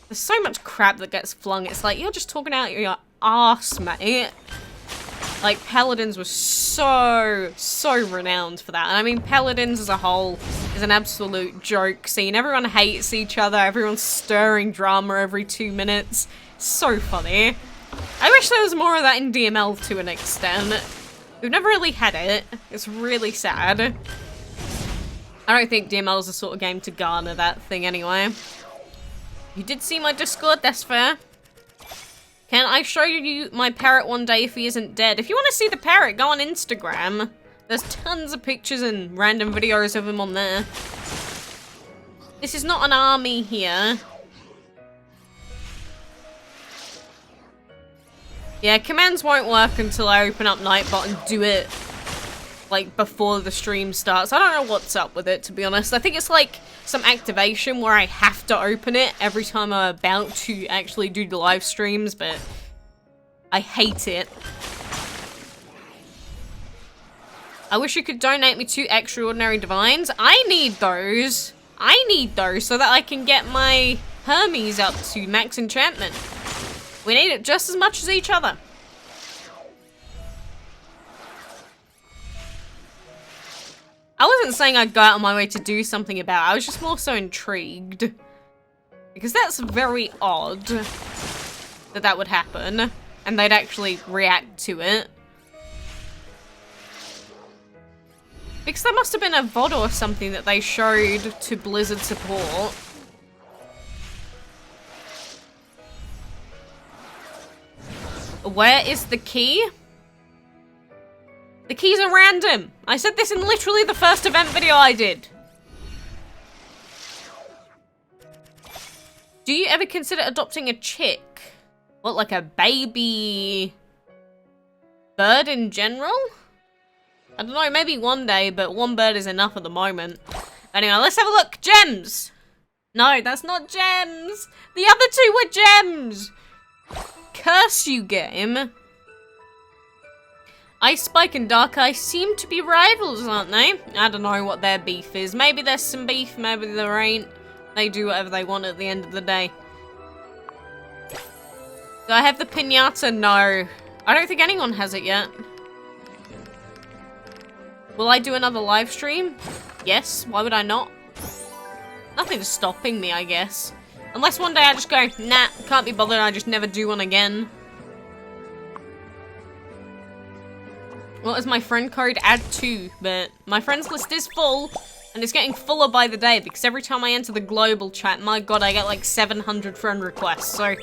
There's so much crap that gets flung, it's like, you're just talking out your arse, mate. Like, Paladins was so renowned for that. And I mean, Paladins as a whole is an absolute joke scene. Everyone hates each other, everyone's stirring drama every 2 minutes. So funny. I wish there was more of that in DML to an extent. We've never really had it. It's really sad. I don't think DML is the sort of game to garner that thing anyway. You did see my Discord, that's fair. Can I show you my parrot one day if he isn't dead? If you want to see the parrot, go on Instagram. There's tons of pictures and random videos of him on there. This is not an army here. Yeah, commands won't work until I open up Nightbot and do it, like, before the stream starts. I don't know what's up with it, to be honest. I think it's like some activation where I have to open it every time I'm about to actually do the live streams, but I hate it. I wish you could donate me 2 extraordinary divines. I need those. I need those so that I can get my Hermes up to max enchantment. We need it just as much as each other. I wasn't saying I'd go out on my way to do something about it. I was just more so intrigued. Because that's very odd that that would happen. And they'd actually react to it. Because there must have been a VOD or something that they showed to Blizzard support. Where is the key? The keys are random. I said this in literally the first event video I did. Do you ever consider adopting a chick? What, like a baby bird in general? I don't know, maybe one day, but one bird is enough at the moment. Anyway, let's have a look. Gems! No, that's not gems! The other 2 were gems! Curse you, game. Ice Spike and Dark Eye seem to be rivals, aren't they? I don't know what their beef is. Maybe there's some beef, maybe there ain't. They do whatever they want at the end of the day. Do I have the pinata? No. I don't think anyone has it yet. Will I do another live stream? Yes, why would I not? Nothing's stopping me, I guess. Unless one day I just go, nah, can't be bothered, I just never do one again. What is my friend code? Add 2, but my friends list is full, and it's getting fuller by the day, because every time I enter the global chat, my god, I get like 700 friend requests, so...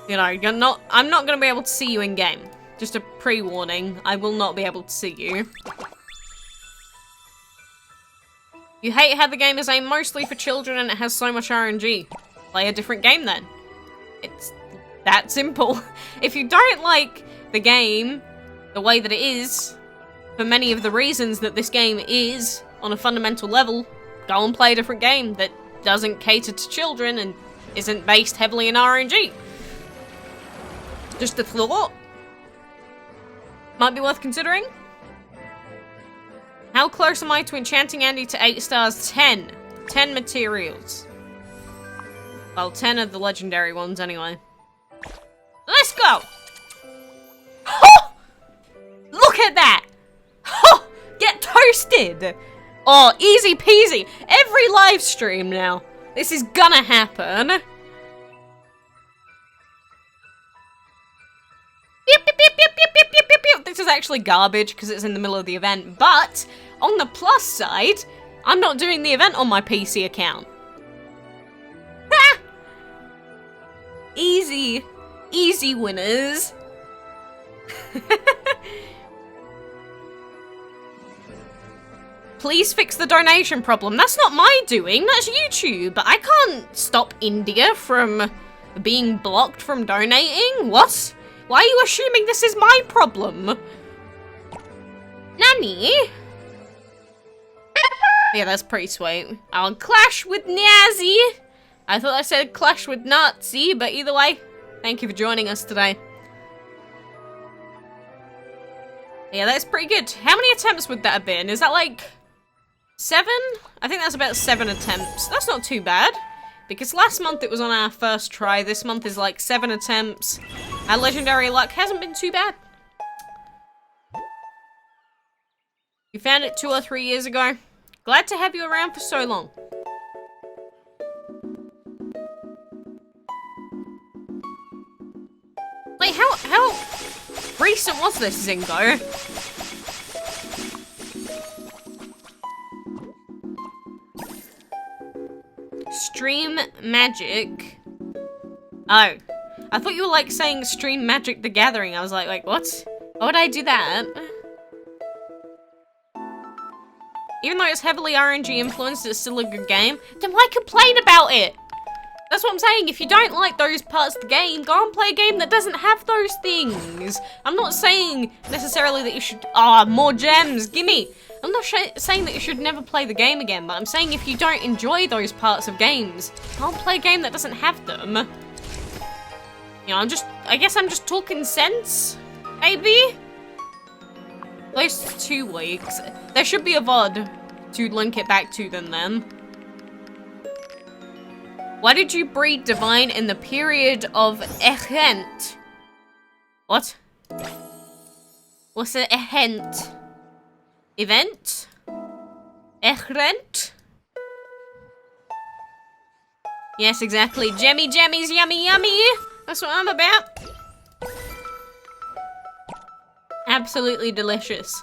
You know, I'm not gonna be able to see you in game. Just a pre-warning, I will not be able to see you. You hate how the game is aimed mostly for children and it has so much RNG. Play a different game then. It's that simple. If you don't like the game the way that it is, for many of the reasons that this game is on a fundamental level, go and play a different game that doesn't cater to children and isn't based heavily in RNG. Just a thought. Might be worth considering. How close am I to enchanting Andy to 8 stars? 10. 10 materials. Well, 10 of the legendary ones anyway. Let's go! Oh! Look at that! Oh! Get toasted! Oh, easy peasy. Every live stream now. This is gonna happen. This is actually garbage because it's in the middle of the event, but on the plus side, I'm not doing the event on my PC account. Ha! Easy. Easy winners. Please fix the donation problem. That's not my doing, that's YouTube. I can't stop India from being blocked from donating. What? Why are you assuming this is my problem? Nani? Yeah, that's pretty sweet. I'll clash with Nazi. I thought I said clash with Nazi, but either way, thank you for joining us today. Yeah, that's pretty good. How many attempts would that have been? Is that like 7? I think that's about 7 attempts. That's not too bad. Because last month it was on our first try. This month is like 7 attempts. Our legendary luck hasn't been too bad. You found it 2 or 3 years ago. Glad to have you around for so long. recent was this, Zingo? Stream Magic. Oh. I thought you were like saying Stream Magic the Gathering. I was like, what? Why would I do that? Even though it's heavily RNG influenced, it's still a good game. Then why complain about it? That's what I'm saying. If you don't like those parts of the game, go and play a game that doesn't have those things. I'm not saying necessarily that you should... more gems, gimme. I'm not saying that you should never play the game again, but I'm saying if you don't enjoy those parts of games, go and play a game that doesn't have them. You know, I guess I'm just talking sense, maybe? Those 2 weeks. There should be a VOD to link it back to them then. Why did you breed Divine in the period of Ehent? What? What's an Ehent? Event? Ehent? Yes, exactly. Jemmy Jemmy's yummy yummy. That's what I'm about. Absolutely delicious.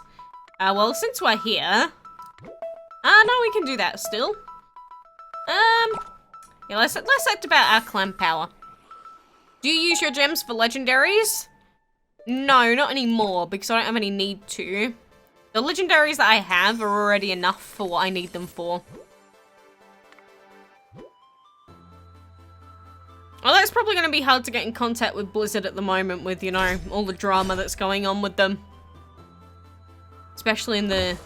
Well, since we're here... no, we can do that still. Yeah, let's act about our clan power. Do you use your gems for legendaries? No, not anymore, because I don't have any need to. The legendaries that I have are already enough for what I need them for. Well, that's probably going to be hard to get in contact with Blizzard at the moment with, you know, all the drama that's going on with them. Especially in the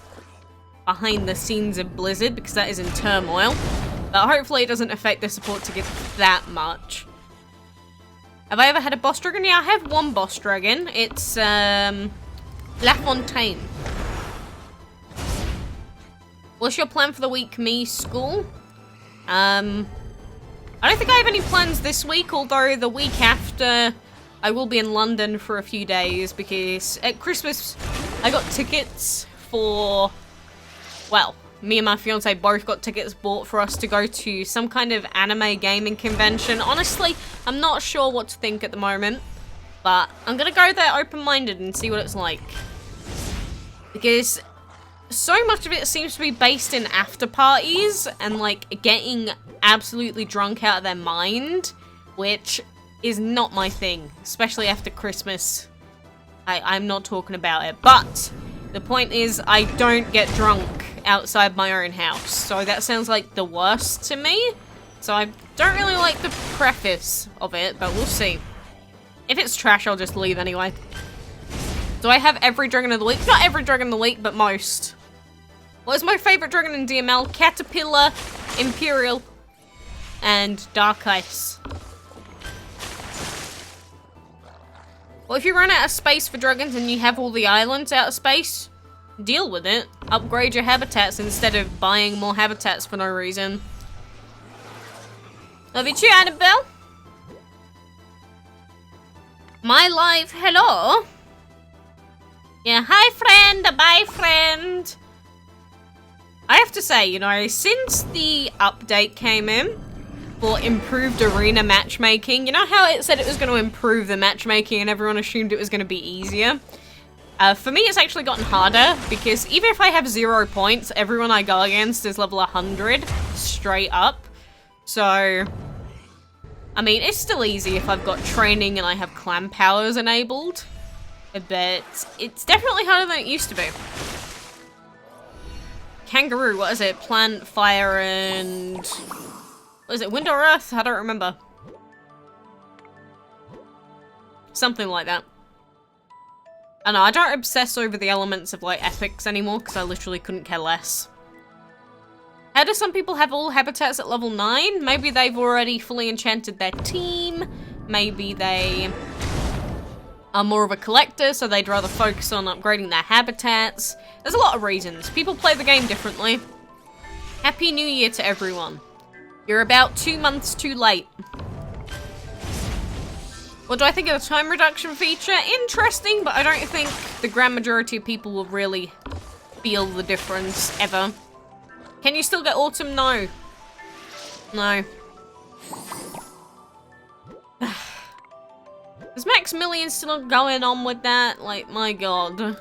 behind the scenes of Blizzard, because that is in turmoil. But hopefully it doesn't affect the support to get that much. Have I ever had a boss dragon? Yeah, I have one boss dragon. It's, La Fontaine. What's your plan for the week, me, school? I don't think I have any plans this week, although the week after I will be in London for a few days because at Christmas I got tickets for, well, me and my fiance both got tickets bought for us to go to some kind of anime gaming convention. Honestly, I'm not sure what to think at the moment, but I'm gonna go there open-minded and see what it's like. Because so much of it seems to be based in after parties and like getting absolutely drunk out of their mind, which is not my thing, especially after Christmas. I'm not talking about it, but the point is I don't get drunk outside my own house, so that sounds like the worst to me. So I don't really like the preface of it, but we'll see. If it's trash, I'll just leave anyway. Do I have every dragon of the week? Not every dragon of the week, but most. What is my favourite dragon in DML? Caterpillar, Imperial, and Dark Ice. Well, if you run out of space for dragons and you have all the islands out of space, deal with it. Upgrade your habitats instead of buying more habitats for no reason. Love you too, Annabelle. My life, hello. Yeah, hi friend, bye friend. I have to say, you know, since the update came in for improved arena matchmaking, you know how it said it was going to improve the matchmaking and everyone assumed it was going to be easier? For me, it's actually gotten harder because even if I have 0 points, everyone I go against is level 100 straight up. So, I mean, it's still easy if I've got training and I have clan powers enabled, but it's definitely harder than it used to be. Kangaroo, what is it? Plant, fire, and... what is it? Wind or earth? I don't remember. Something like that. I know, I don't obsess over the elements of, like, epics anymore, because I literally couldn't care less. How do some people have all habitats at level 9? Maybe they've already fully enchanted their team. Maybe they are more of a collector, so they'd rather focus on upgrading their habitats. There's a lot of reasons. People play the game differently. Happy New Year to everyone. You're about 2 months too late. What do I think of the time reduction feature? Interesting, but I don't think the grand majority of people will really feel the difference ever. Can you still get autumn? No. No. Is Maximilian still going on with that? Like, my god.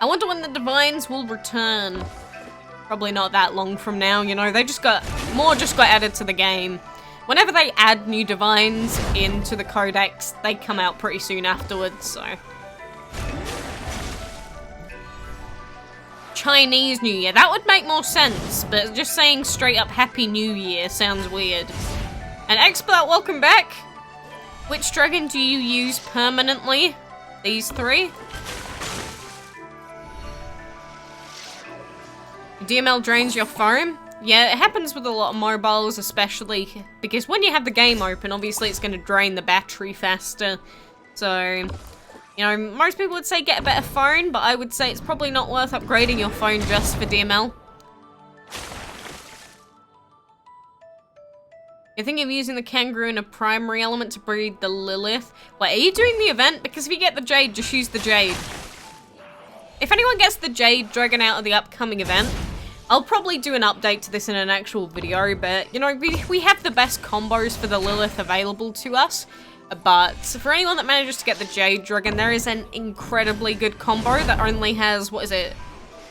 I wonder when the Divines will return. Probably not that long from now, you know, just got added to the game. Whenever they add new Divines into the Codex, they come out pretty soon afterwards, so. Chinese New Year, that would make more sense, but just saying straight up Happy New Year sounds weird. And Expert, welcome back. Which dragon do you use permanently? These three? DML drains your phone? Yeah, it happens with a lot of mobiles, especially because when you have the game open, obviously it's going to drain the battery faster. So, you know, most people would say get a better phone, but I would say it's probably not worth upgrading your phone just for DML. You're thinking of using the kangaroo in a primary element to breed the Lilith? Wait, are you doing the event? Because if you get the Jade, just use the Jade. If anyone gets the Jade Dragon out of the upcoming event, I'll probably do an update to this in an actual video, but, you know, we have the best combos for the Lilith available to us. But for anyone that manages to get the Jade Dragon, there is an incredibly good combo that only has, what is it,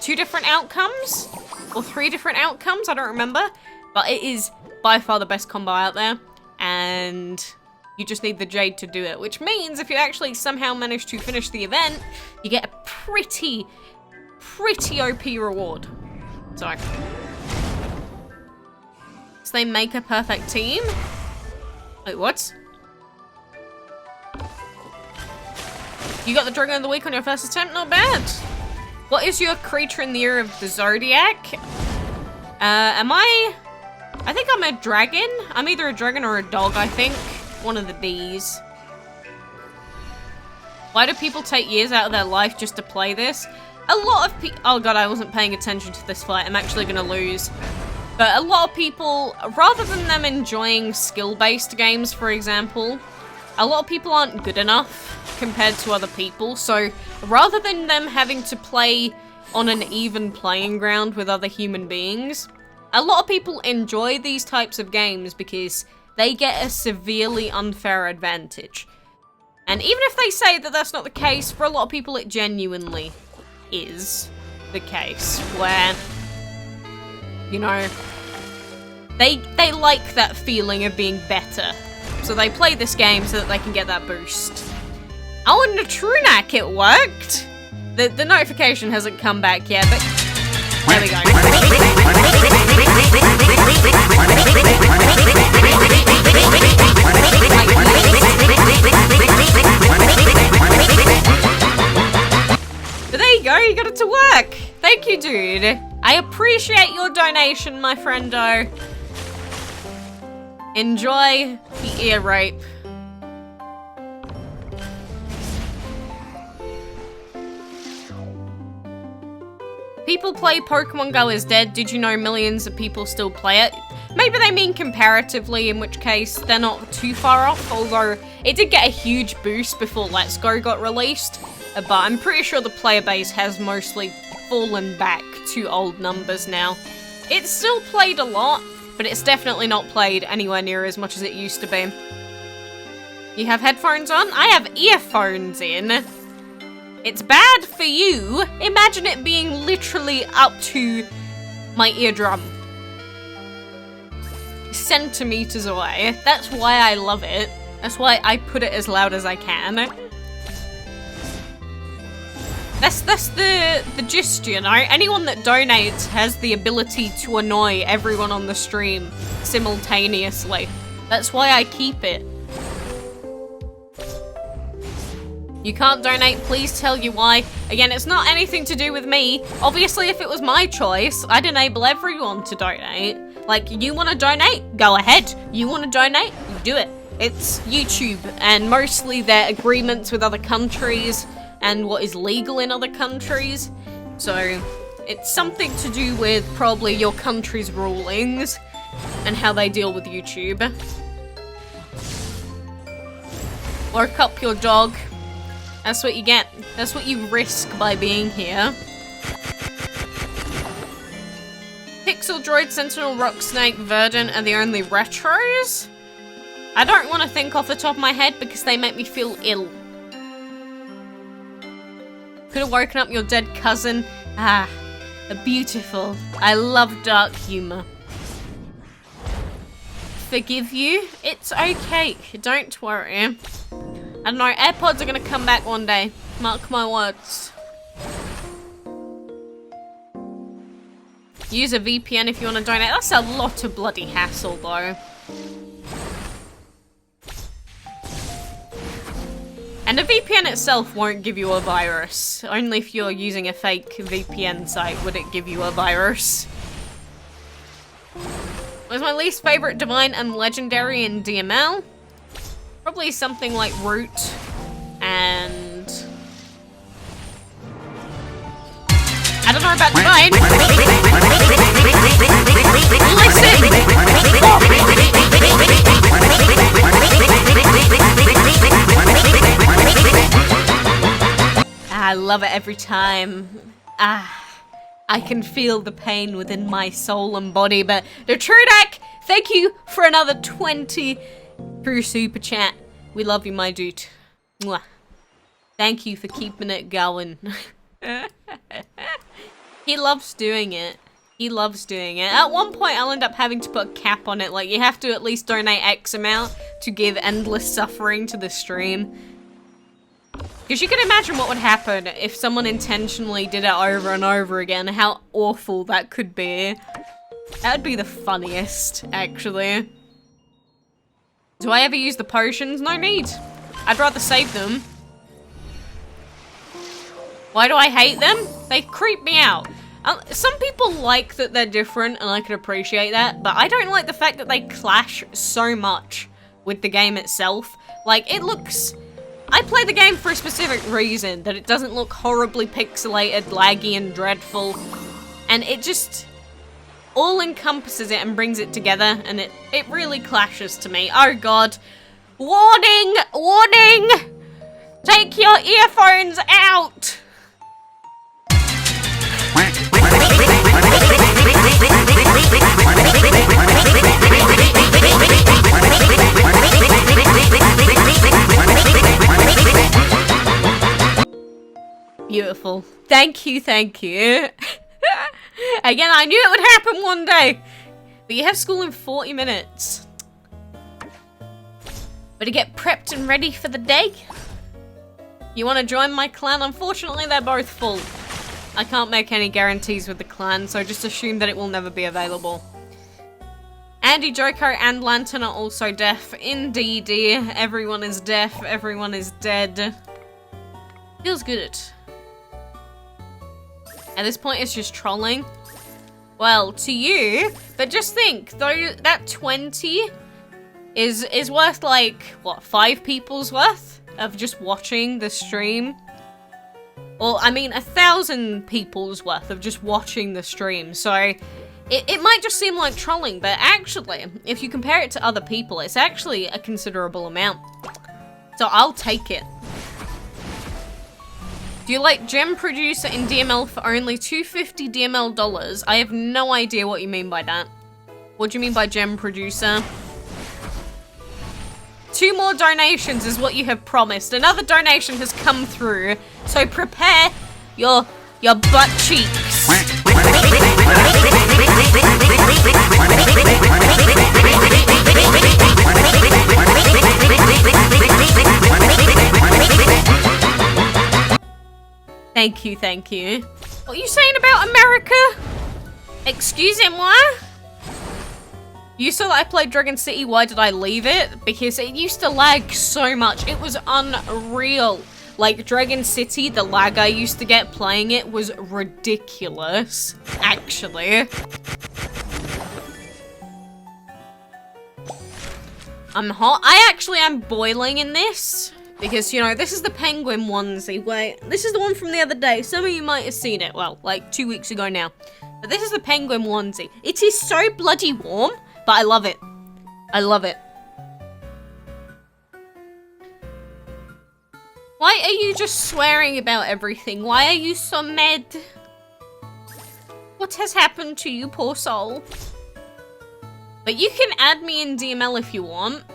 2 different outcomes? Or 3 different outcomes? I don't remember. But it is by far the best combo out there. And you just need the Jade to do it. Which means if you actually somehow manage to finish the event, you get a pretty OP reward. So they make a perfect team? Wait, what? You got the Dragon of the Week on your first attempt? Not bad. What is your creature in the year of the Zodiac? I think I'm a dragon. I'm either a dragon or a dog, I think. One of the D's. Why do people take years out of their life just to play this? A lot of people— oh god, I wasn't paying attention to this fight. I'm actually gonna lose. But a lot of people, rather than them enjoying skill-based games, for example, a lot of people aren't good enough compared to other people. So rather than them having to play on an even playing ground with other human beings, a lot of people enjoy these types of games because they get a severely unfair advantage. And even if they say that that's not the case, for a lot of people it genuinely is the case, where, you know, they like that feeling of being better. So they play this game so that they can get that boost. Oh, and the Trunak, it worked! The notification hasn't come back yet, but there we go. But there you go, you got it to work. Thank you, dude. I appreciate your donation, my friendo. Enjoy the ear rape. People play Pokemon Go is dead. Did you know millions of people still play it? Maybe they mean comparatively, in which case they're not too far off, although it did get a huge boost before Let's Go got released. But I'm pretty sure the player base has mostly fallen back to old numbers now. It's still played a lot, but it's definitely not played anywhere near as much as it used to be. You have headphones on? I have earphones in. It's bad for you. Imagine it being literally up to my eardrum. Centimeters away. That's why I love it. That's why I put it as loud as I can. That's the gist, you know? Anyone that donates has the ability to annoy everyone on the stream simultaneously. That's why I keep it. You can't donate, please tell you why. Again, it's not anything to do with me. Obviously, if it was my choice, I'd enable everyone to donate. Like, you want to donate? Go ahead. You want to donate? Do it. It's YouTube, and mostly their agreements with other countries and what is legal in other countries. So, it's something to do with probably your country's rulings and how they deal with YouTube. Work up your dog. That's what you get. That's what you risk by being here. Pixel Droid, Sentinel, Rock Snake, Verdant are the only retros? I don't want to think off the top of my head because they make me feel ill. Could have woken up your dead cousin. Ah, beautiful. I love dark humor. Forgive you? It's okay. Don't worry. I don't know, AirPods are gonna come back one day. Mark my words. Use a VPN if you want to donate. That's a lot of bloody hassle though. And a VPN itself won't give you a virus. Only if you're using a fake VPN site would it give you a virus. What was my least favorite divine and legendary in DML? Probably something like Root and... I don't know about divine. I love it every time. I can feel the pain within my soul and body, but the Trudak, thank you for another 20 through Super Chat. We love you, my dude. Mwah. Thank you for keeping it going. He loves doing it. He loves doing it. At one point, I'll end up having to put a cap on it. Like, you have to at least donate X amount to give endless suffering to the stream. Because you can imagine what would happen if someone intentionally did it over and over again. How awful that could be. That would be the funniest, actually. Do I ever use the potions? No need. I'd rather save them. Why do I hate them? They creep me out. Some people like that they're different, and I can appreciate that, but I don't like the fact that they clash so much with the game itself. Like, it looks... I play the game for a specific reason, that it doesn't look horribly pixelated, laggy, and dreadful. And it just all encompasses it and brings it together, and it really clashes to me. Oh god. Warning! Warning! Take your earphones out! Beautiful. Thank you, thank you. Again, I knew it would happen one day. But you have school in 40 minutes. Better get prepped and ready for the day. You want to join my clan? Unfortunately, they're both full. I can't make any guarantees with the clan, so just assume that it will never be available. Andy, Joko, and Lantern are also deaf. Indeed, everyone is deaf, everyone is dead. Feels good. At this point, it's just trolling. Well, to you, but just think, though, that 20 is worth like, what, 5 people's worth of just watching the stream? Or, I mean, 1,000 people's worth of just watching the stream, so it might just seem like trolling, but actually, if you compare it to other people, it's actually a considerable amount. So I'll take it. Do you like Gem Producer in DML for only $250 DML dollars? I have no idea what you mean by that. What do you mean by Gem Producer? 2 more donations is what you have promised. Another donation has come through, so prepare your butt cheeks. Thank you, thank you. What are you saying about America? Excusez-moi? You saw that I played Dragon City, why did I leave it? Because it used to lag so much, it was unreal. Like, Dragon City, the lag I used to get playing it was ridiculous, actually. I'm hot. I actually am boiling in this. Because, you know, this is the penguin onesie. Wait, this is the one from the other day. Some of you might have seen it. Well, like 2 weeks ago now. But this is the penguin onesie. It is so bloody warm, but I love it. I love it. Why are you just swearing about everything? Why are you so mad? What has happened to you, poor soul? But you can add me in DML if you want.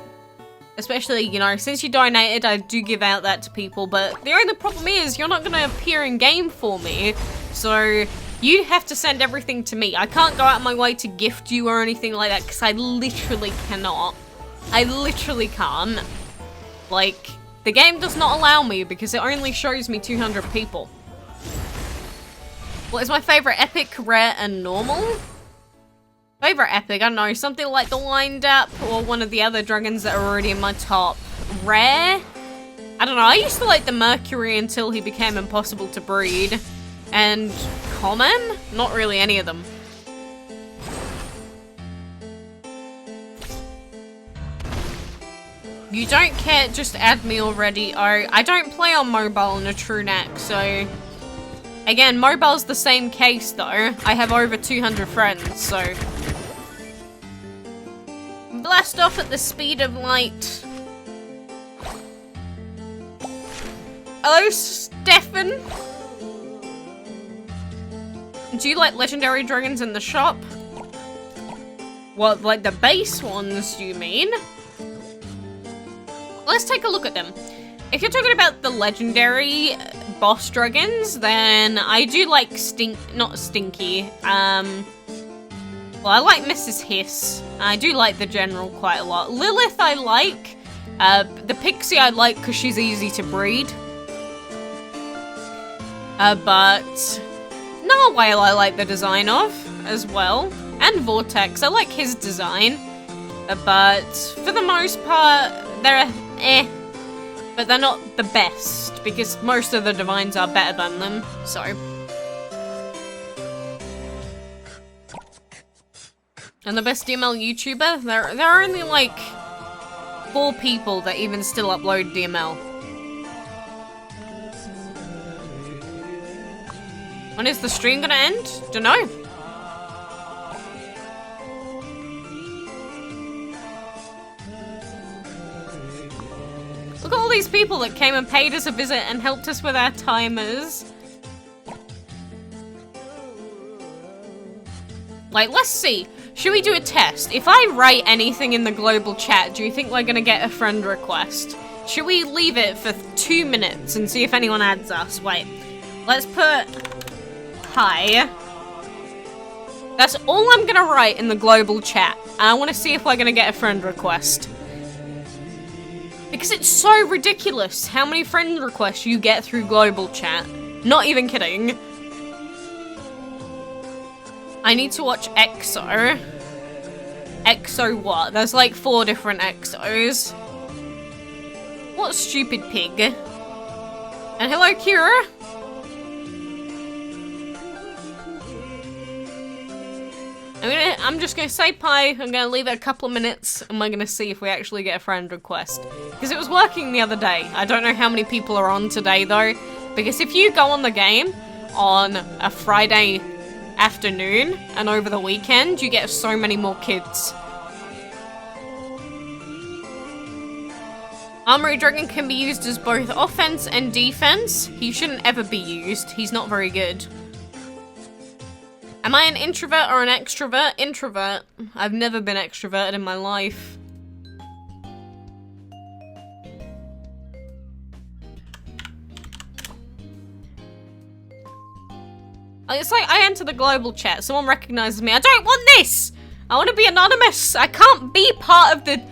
Especially, you know, since you donated, I do give out that to people, but the only problem is you're not going to appear in game for me, so you have to send everything to me. I can't go out of my way to gift you or anything like that, because I literally cannot. I literally can't. Like, the game does not allow me, because it only shows me 200 people. What is my favourite? Epic, rare, and normal? Favorite epic, I don't know, something like the wind up or one of the other dragons that are already in my top. Rare? I don't know, I used to like the Mercury until he became impossible to breed. And common? Not really any of them. You don't care, just add me already. Oh, I don't play on mobile in a true neck, so... Again, mobile's the same case though. I have over 200 friends, so... Blast off at the speed of light. Hello, Stefan. Do you like legendary dragons in the shop? What, like the base ones, you mean? Let's take a look at them. If you're talking about the legendary boss dragons, then I do like not Stinky. Well, I like Mrs. Hiss. I do like the general quite a lot. Lilith I like. The Pixie I like because she's easy to breed. But Narwhale I like the design of as well. And Vortex, I like his design. But for the most part, they're eh. But they're not the best because most of the divines are better than them, so. And the best DML YouTuber? There are only like 4 people that even still upload DML. When is the stream gonna end? Dunno. Look at all these people that came and paid us a visit and helped us with our timers. Like, let's see. Should we do a test? If I write anything in the global chat, do you think we're gonna get a friend request? Should we leave it for 2 minutes and see if anyone adds us? Wait. Let's put... Hi. That's all I'm gonna write in the global chat. And I want to see if we're gonna get a friend request. Because it's so ridiculous how many friend requests you get through global chat. Not even kidding. I need to watch EXO. EXO what? There's like 4 different EXOs. What stupid pig. And hello, Kira. I'm just gonna say pie. I'm gonna leave it a couple of minutes and we're gonna see if we actually get a friend request. Because it was working the other day. I don't know how many people are on today though. Because if you go on the game on a Friday afternoon and over the weekend, you get so many more kids. Armory Dragon can be used as both offense and defense. He shouldn't ever be used. He's not very good. Am I an introvert or an extrovert? Introvert. I've never been extroverted in my life. It's like I enter the global chat, someone recognizes me. I don't want this! I want to be anonymous. I can't be part of the...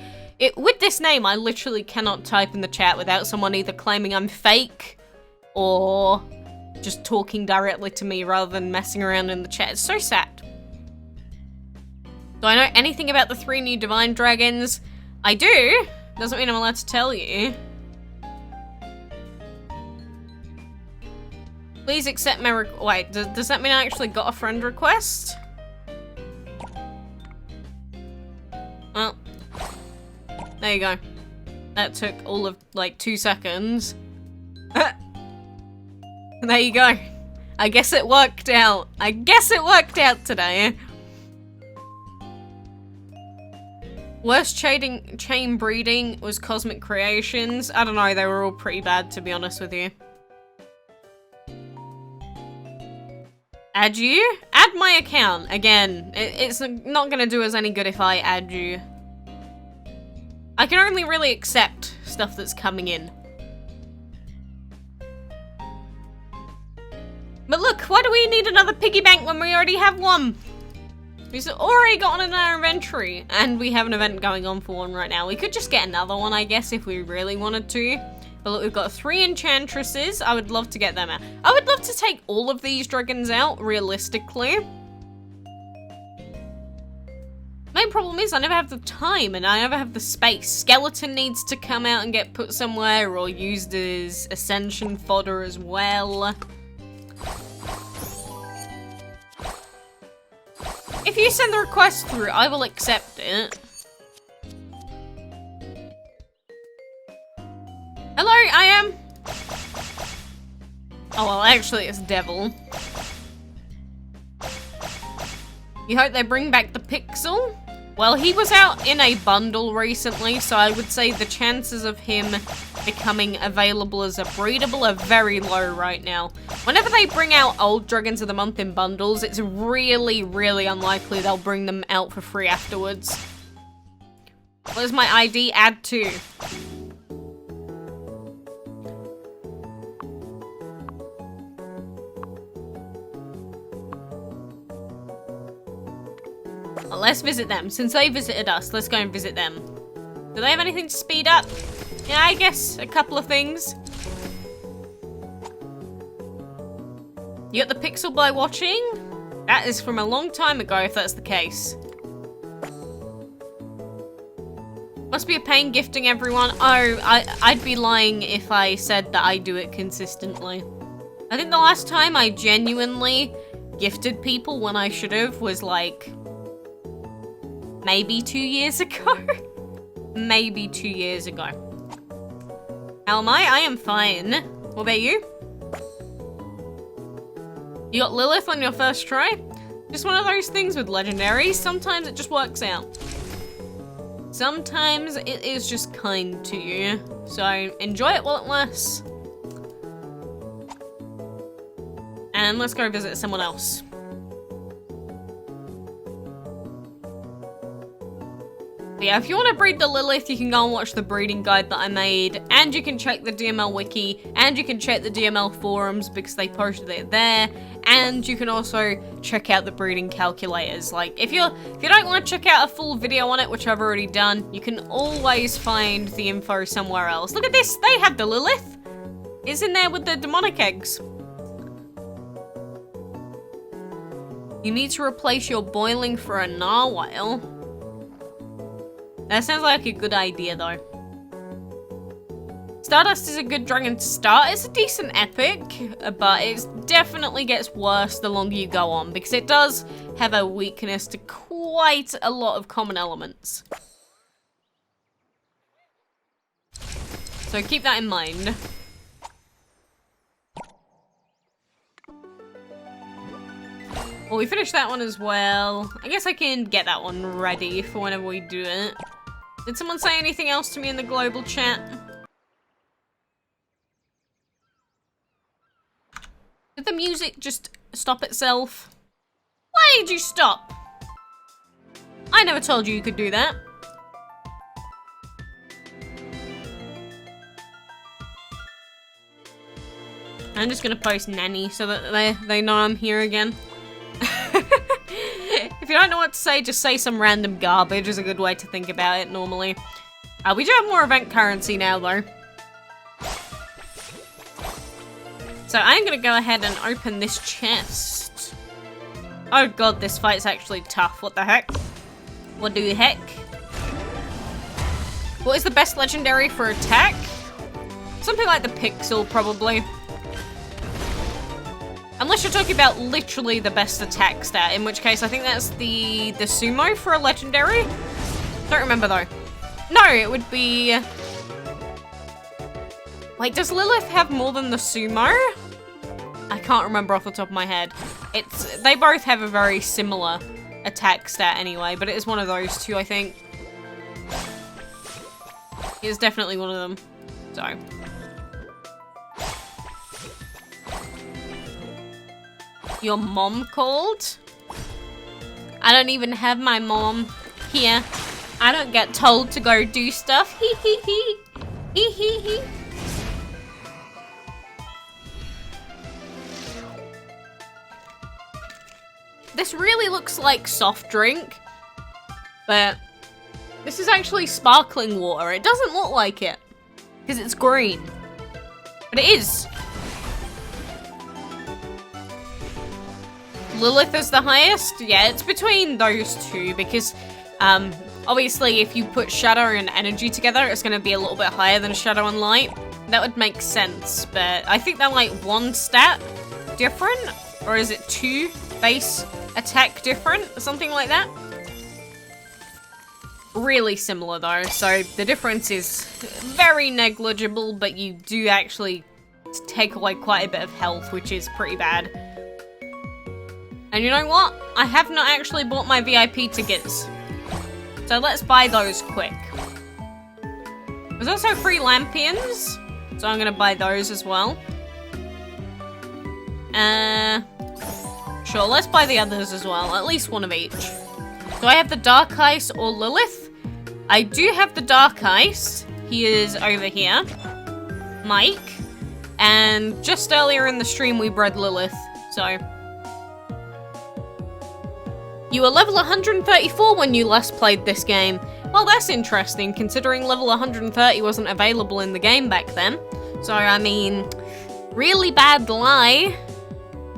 With this name, I literally cannot type in the chat without someone either claiming I'm fake or just talking directly to me rather than messing around in the chat. It's so sad. Do I know anything about the 3 new divine dragons? I do. Doesn't mean I'm allowed to tell you. Please accept my wait, does that mean I actually got a friend request? Well, there you go. That took all of like 2 seconds. There you go. I guess it worked out. I guess it worked out today. Worst chain breeding was Cosmic Creations. I don't know, they were all pretty bad to be honest with you. Add you? Add my account. Again, it's not gonna do us any good if I add you. I can only really accept stuff that's coming in. But look, why do we need another piggy bank when we already have one? We've already got one in our inventory, and we have an event going on for one right now. We could just get another one, I guess, if we really wanted to. But look, we've got 3 enchantresses. I would love to get them out. I would love to take all of these dragons out, realistically. Main problem is I never have the time, and I never have the space. Skeleton needs to come out and get put somewhere, or used as ascension fodder as well. If you send the request through, I will accept it. Hello, I am. Oh, well, actually, it's Devil. You hope they bring back the Pixel? Well, he was out in a bundle recently, so I would say the chances of him becoming available as a breedable are very low right now. Whenever they bring out old Dragons of the Month in bundles, it's really, really unlikely they'll bring them out for free afterwards. Where's my ID? Add to. Well, let's visit them. Since they visited us, let's go and visit them. Do they have anything to speed up? Yeah, I guess a couple of things. You got the Pixel by watching? That is from a long time ago, if that's the case. Must be a pain gifting everyone. Oh, I'd be lying if I said that I do it consistently. I think the last time I genuinely gifted people when I should have was like maybe 2 years ago. Maybe 2 years ago. How am I? I am fine. What about you? You got Lilith on your first try? Just one of those things with legendaries. Sometimes it just works out. Sometimes it is just kind to you. So enjoy it while it lasts. And let's go visit someone else. But yeah, if you want to breed the Lilith, you can go and watch the breeding guide that I made, and you can check the DML wiki, and you can check the DML forums because they posted it there, and you can also check out the breeding calculators. Like, if you don't want to check out a full video on it, which I've already done, you can always find the info somewhere else. Look at this, they have the Lilith. It's in there with the demonic eggs. You need to replace your boiling for a narwhal. That sounds like a good idea, though. Stardust is a good dragon to start. It's a decent epic, but it definitely gets worse the longer you go on, because it does have a weakness to quite a lot of common elements. So keep that in mind. Well, we finished that one as well. I guess I can get that one ready for whenever we do it. Did someone say anything else to me in the global chat? Did the music just stop itself? Why did you stop? I never told you you could do that. I'm just gonna post nanny so that they know I'm here again. If you don't know what to say, just say some random garbage is a good way to think about it normally. We do have more event currency now though. So I'm gonna go ahead and open this chest. Oh god, this fight's actually tough. What the heck? What the heck? What is the best legendary for attack? Something like the Pixel, probably. Unless you're talking about literally the best attack stat, in which case I think that's the Sumo for a legendary. Don't remember though. No, it would be... Wait, does Lilith have more than the Sumo? I can't remember off the top of my head. They both have a very similar attack stat anyway, but it is one of those two, I think. It's definitely one of them. So... Your mom called? I don't even have my mom here. I don't get told to go do stuff. Hee hee hee. Hee hee hee. This really looks like soft drink, but this is actually sparkling water. It doesn't look like it, because it's green. But it is. Lilith is the highest? Yeah, it's between those two, because obviously if you put shadow and energy together, it's going to be a little bit higher than shadow and light. That would make sense, but I think they're like one stat different, or is it two base attack different, or something like that? Really similar though, so the difference is very negligible, but you do actually take away quite a bit of health, which is pretty bad. And you know what? I have not actually bought my VIP tickets, so let's buy those quick. There's also free lampions, so I'm gonna buy those as well. Sure, let's buy the others as well, at least one of each. Do I have the Dark Ice or Lilith? I do have the Dark Ice. He is over here. Mike. And just earlier in the stream we bred Lilith, so. You were level 134 when you last played this game. Well, that's interesting, considering level 130 wasn't available in the game back then. So, I mean, really bad lie.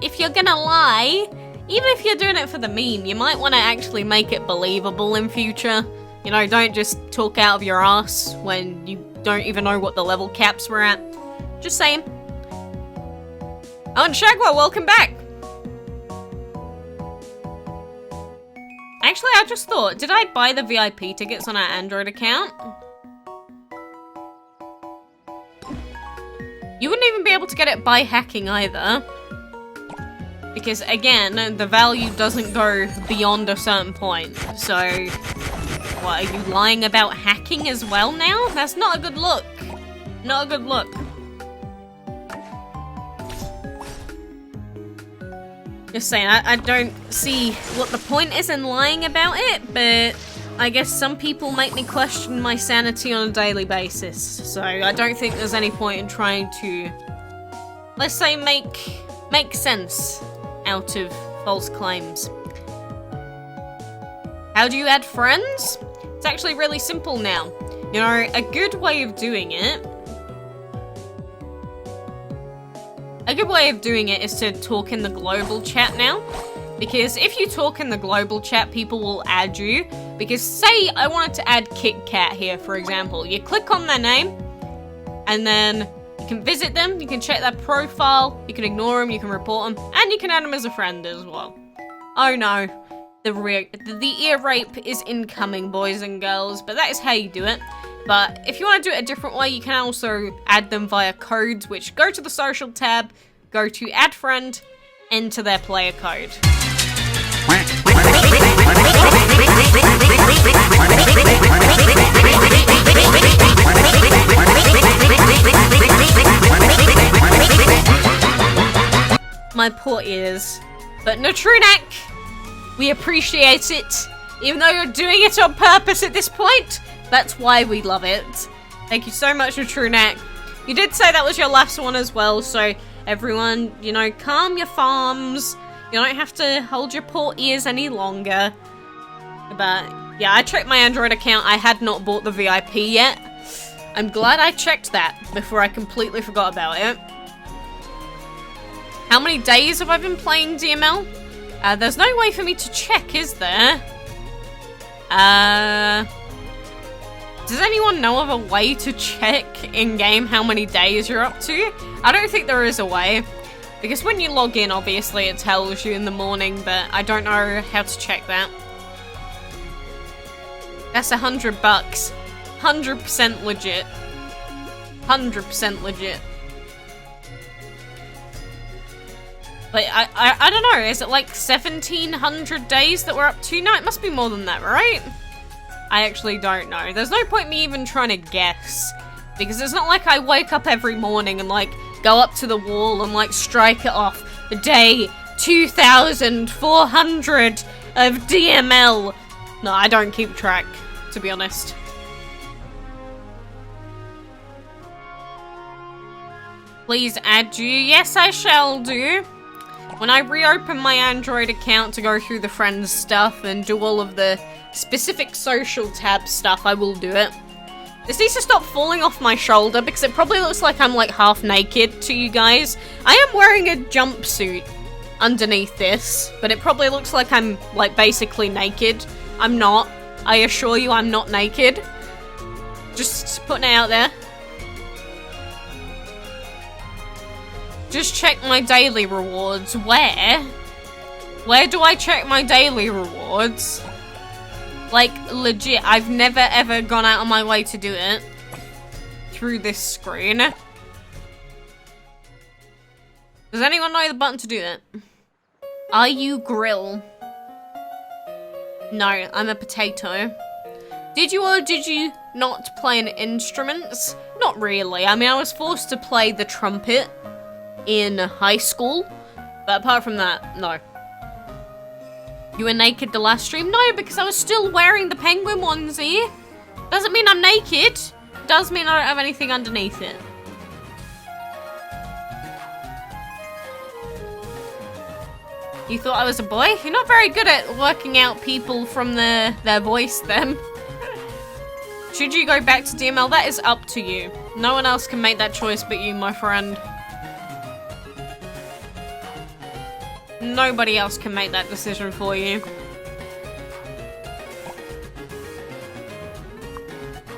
If you're gonna lie, even if you're doing it for the meme, you might want to actually make it believable in future. You know, don't just talk out of your ass when you don't even know what the level caps were at. Just saying. Oh, and Shagwa, welcome back! Actually, I just thought, did I buy the VIP tickets on our Android account? You wouldn't even be able to get it by hacking either. Because, again, the value doesn't go beyond a certain point. So, what, are you lying about hacking as well now? That's not a good look. Not a good look. Just saying, I don't see what the point is in lying about it, but I guess some people make me question my sanity on a daily basis. So, I don't think there's any point in trying to, let's say, make sense out of false claims. How do you add friends? It's actually really simple now. You know, a good way of doing it is to talk in the global chat now. Because if you talk in the global chat, people will add you. Because say I wanted to add Kit Kat here, for example. You click on their name, and then you can visit them, you can check their profile, you can ignore them, you can report them, and you can add them as a friend as well. Oh no, the ear rape is incoming, boys and girls, but that is how you do it. But if you want to do it a different way, you can also add them via codes, which go to the social tab, go to add friend, enter their player code. My poor ears. But Natrunak, we appreciate it. Even though you're doing it on purpose at this point, that's why we love it. Thank you so much, Natrunak. You did say that was your last one as well, so everyone, you know, calm your farms. You don't have to hold your poor ears any longer. But, yeah, I checked my Android account. I had not bought the VIP yet. I'm glad I checked that before I completely forgot about it. How many days have I been playing DML? There's no way for me to check, is there? Does anyone know of a way to check in-game how many days you're up to? I don't think there is a way. Because when you log in, obviously it tells you in the morning, but I don't know how to check that. That's $100. 100% legit. 100% legit. But I don't know, is it like 1,700 days that we're up to? No, it must be more than that, right? I actually don't know. There's no point me even trying to guess. Because it's not like I wake up every morning and like go up to the wall and like strike it off. Day 2,400 of DML. No, I don't keep track. to be honest. Please add you. Yes, I shall do. When I reopen my Android account to go through the friends stuff and do all of the specific social tab stuff, I will do it. This needs to stop falling off my shoulder because it probably looks like I'm like half naked to you guys. I am wearing a jumpsuit underneath this, but it probably looks like I'm like basically naked. I'm not. I assure you I'm not naked. Just putting it out there. Just check my daily rewards. Where? Where do I check my daily rewards? Like, legit, I've never ever gone out of my way to do it. Through this screen. Does anyone know the button to do that? Are you grill? No, I'm a potato. Did you or did you not play any instruments? Not really. I mean, I was forced to play the trumpet in high school, but apart from that, no. You were naked the last stream? No, because I was still wearing the penguin onesie. Doesn't mean I'm naked. Does mean I don't have anything underneath it. You thought I was a boy? You're not very good at working out people from their voice then. Should you go back to DML? That is up to you. No one else can make that choice but you, my friend. Nobody else can make that decision for you.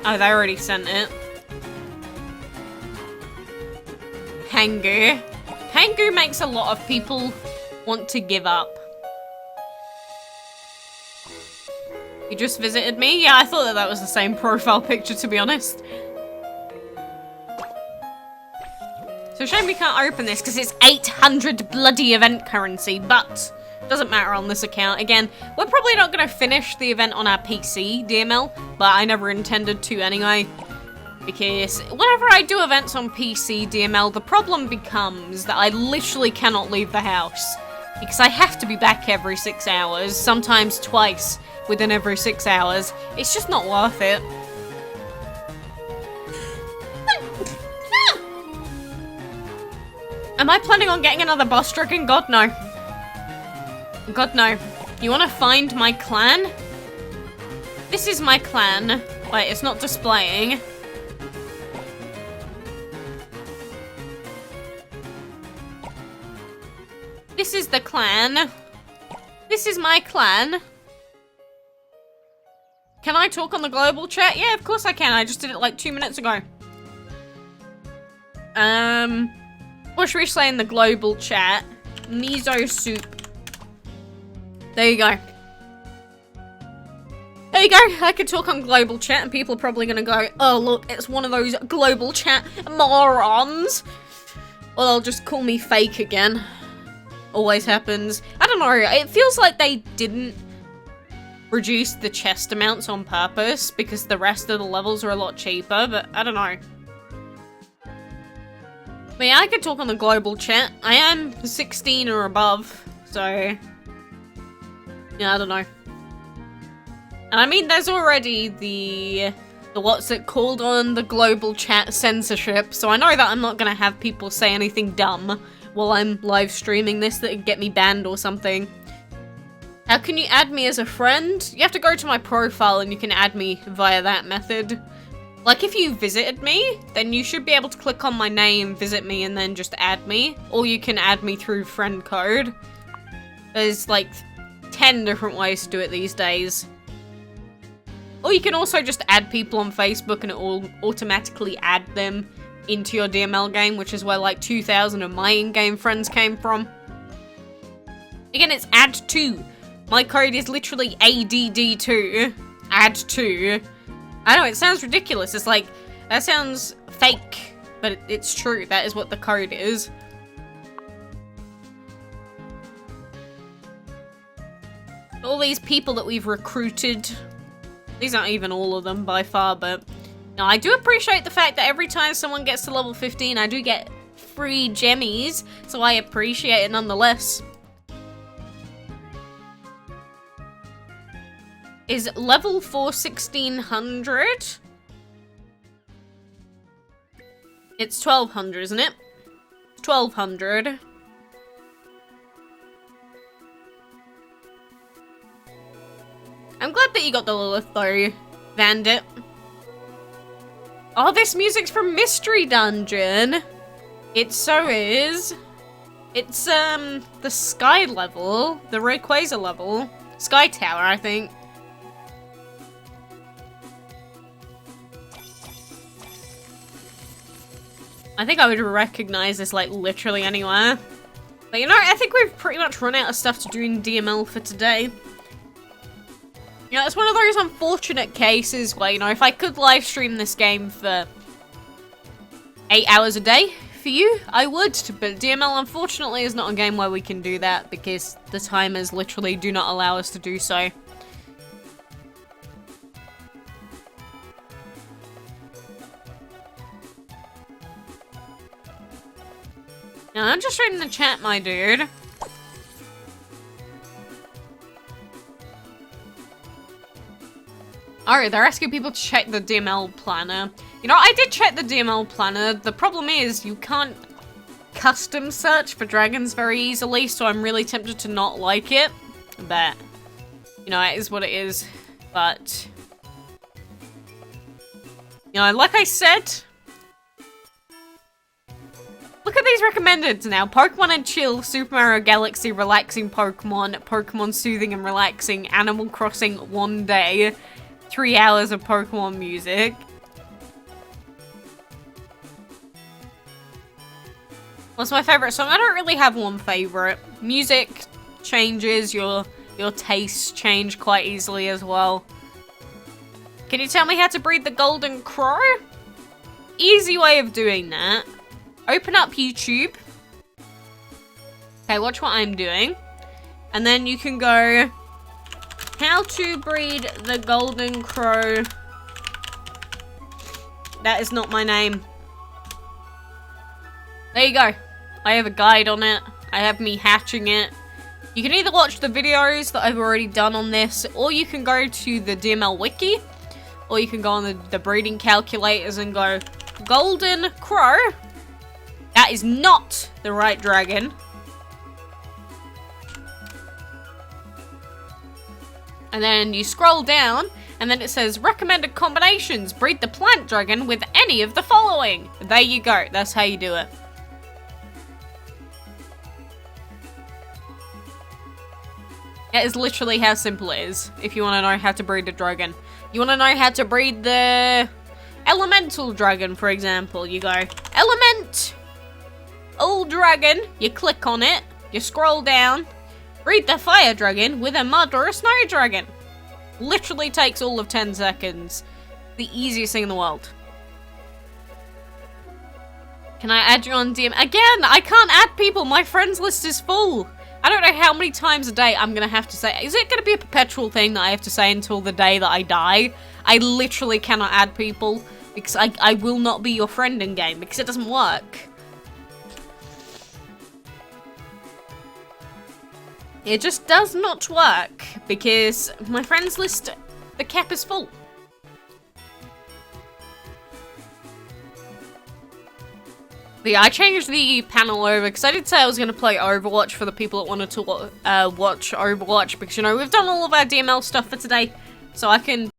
Oh, they already sent it. Hangu. Hangu makes a lot of people want to give up. You just visited me? Yeah, I thought that was the same profile picture, to be honest. So shame we can't open this because it's 800 bloody event currency, but doesn't matter on this account. Again, we're probably not going to finish the event on our PC DML, but I never intended to anyway. Because whenever I do events on PC DML, the problem becomes that I literally cannot leave the house. Because I have to be back every 6 hours, sometimes twice within every 6 hours. It's just not worth it. Am I planning on getting another boss dragon? God, no. God, no. You want to find my clan? This is my clan. Wait, it's not displaying. This is the clan. This is my clan. Can I talk on the global chat? Yeah, of course I can. I just did it like 2 minutes ago. What should we say in the global chat? Miso soup. There you go. There you go. I could talk on global chat and people are probably going to go, oh, look, it's one of those global chat morons. Or they'll just call me fake again. Always happens. I don't know. It feels like they didn't reduce the chest amounts on purpose because the rest of the levels are a lot cheaper, but I don't know. But yeah, I could talk on the global chat. I am 16 or above, so yeah, I don't know. And I mean, there's already the what's it called on the global chat censorship, so I know that I'm not gonna have people say anything dumb while I'm live streaming this that would get me banned or something. How can you add me as a friend? You have to go to my profile and you can add me via that method. Like, if you visited me, then you should be able to click on my name, visit me, and then just add me. Or you can add me through friend code. There's, like, 10 different ways to do it these days. Or you can also just add people on Facebook and it will automatically add them into your DML game, which is where, like, 2,000 of my in-game friends came from. Again, it's add to. My code is literally ADD2. Add to. I know, it sounds ridiculous. It's like, that sounds fake, but it's true. That is what the code is. All these people that we've recruited, these aren't even all of them by far, but no, I do appreciate the fact that every time someone gets to level 15, I do get free gemmies, so I appreciate it nonetheless. is level 4 1600? It's 1200, isn't it? 1200. I'm glad that you got the Lilith though, Bandit. Oh, this music's from Mystery Dungeon. It so is. It's, the Sky level. The Rayquaza level. Sky Tower, I think. I think I would recognize this, like, literally anywhere. But, you know, I think we've pretty much run out of stuff to do in DML for today. You know, it's one of those unfortunate cases where, you know, if I could live stream this game for 8 hours a day for you, I would. But DML, unfortunately, is not a game where we can do that because the timers literally do not allow us to do so. Now, I'm just reading the chat, my dude. Alright, they're asking people to check the DML planner. You know, I did check the DML planner. The problem is you can't custom search for dragons very easily, so I'm really tempted to not like it. But, you know, it is what it is. But, you know, like I said, look at these recommended now. Pokemon and Chill, Super Mario Galaxy, Relaxing Pokemon, Pokemon Soothing and Relaxing, Animal Crossing One Day, 3 hours of Pokemon music. What's my favorite song? I don't really have one favorite. Music changes, your tastes change quite easily as well. Can you tell me how to breed the golden crow? Easy way of doing that. Open up YouTube. Okay, watch what I'm doing. And then you can go, how to breed the golden crow. That is not my name. There you go. I have a guide on it. I have me hatching it. You can either watch the videos that I've already done on this, or you can go to the DML wiki, or you can go on the breeding calculators and go, golden crow. That is not the right dragon. And then you scroll down, and then it says, recommended combinations. Breed the plant dragon with any of the following. There you go. That's how you do it. That is literally how simple it is, if you want to know how to breed a dragon. You want to know how to breed the elemental dragon, for example. You go, element, old dragon. You click on it. You scroll down. Breed the fire dragon with a mud or a snow dragon. Literally takes all of 10 seconds. The easiest thing in the world. Can I add you on DM? Again, I can't add people. My friends list is full. I don't know how many times a day I'm going to have to say. Is it going to be a perpetual thing that I have to say until the day that I die? I literally cannot add people because I will not be your friend in game because it doesn't work. It just does not work because my friends list, the cap is full. But yeah, I changed the panel over because I did say I was going to play Overwatch for the people that wanted to watch Overwatch because, you know, we've done all of our DML stuff for today, so I can